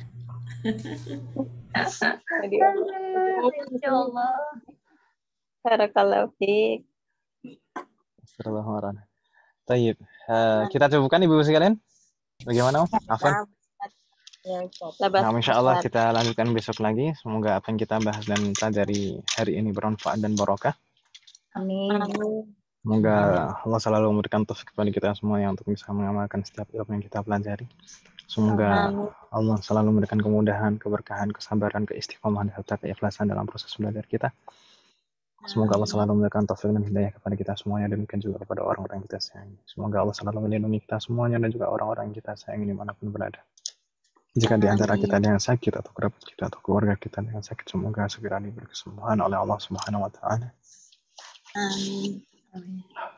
Insya Allah. Barakallahu fiik. Astagfirullahaladzim. Baik, kita cukupkan Ibu sekalian. Bagaimana? Afwan? Nah, insya Allah kita lanjutkan besok lagi. Semoga apa yang kita bahas dan pelajari hari ini bermanfaat dan barokah. Amin. Semoga Allah selalu memberikan taufik kepada kita semuanya untuk bisa mengamalkan setiap ilmu yang kita pelajari. Semoga Allah selalu memberikan kemudahan, keberkahan, kesabaran, keistiqomahan, serta keikhlasan dalam proses belajar kita. Semoga Allah selalu memberikan taufik dan hidayah kepada kita semuanya, dan mungkin juga kepada orang-orang yang kita sayangi. Semoga Allah selalu melindungi kita semuanya dan juga orang-orang yang kita sayangi dimanapun berada. Jika di antara kita ada yang sakit atau kerabat kita atau keluarga kita yang sakit, semoga segera diberi kesembuhan oleh Allah Subhanahu wa taala.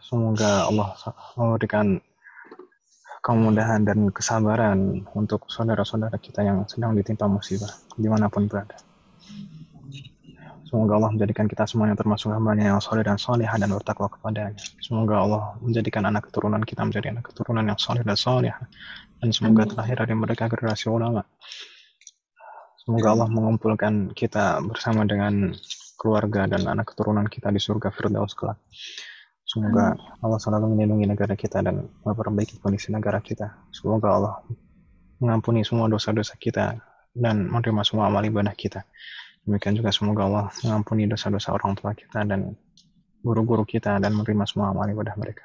Semoga Allah memberikan kemudahan dan kesabaran untuk saudara-saudara kita yang sedang ditimpa musibah dimanapun berada. Semoga Allah menjadikan kita semuanya termasuk hamba-Nya yang saleh dan salihah dan bertakwa kepadanya. Semoga Allah menjadikan anak keturunan kita menjadi anak keturunan yang saleh dan salihah, dan semoga terlahir dari mereka generasi ulama. Semoga Allah mengumpulkan kita bersama dengan keluarga dan anak keturunan kita di surga Firdaus kelak. Semoga Allah selalu melindungi negara kita dan memperbaiki kondisi negara kita. Semoga Allah mengampuni semua dosa-dosa kita dan menerima semua amal ibadah kita. Demikian juga semoga Allah mengampuni dosa-dosa orang tua kita dan guru-guru kita dan menerima semua amal ibadah mereka.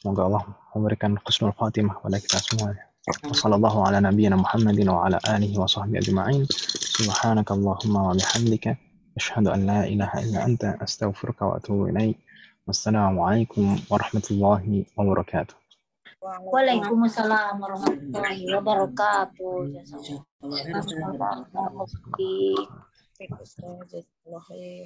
Semoga Allah memberikan husnul khatimah pada kita semuanya. Wassallallahu ala nabiyyina Muhammadin wa ala alihi wa sahbihi ajma'in. Subhanakallahumma wa bihamdika asyhadu an la ilaha illa anta astaghfiruka wa atubu ilaik. Wassalamualaikum warahmatullahi wabarakatuh. Waalaikumsalam warahmatullahi wabarakatuh. Jazakallah khairan. Jazakallah khair.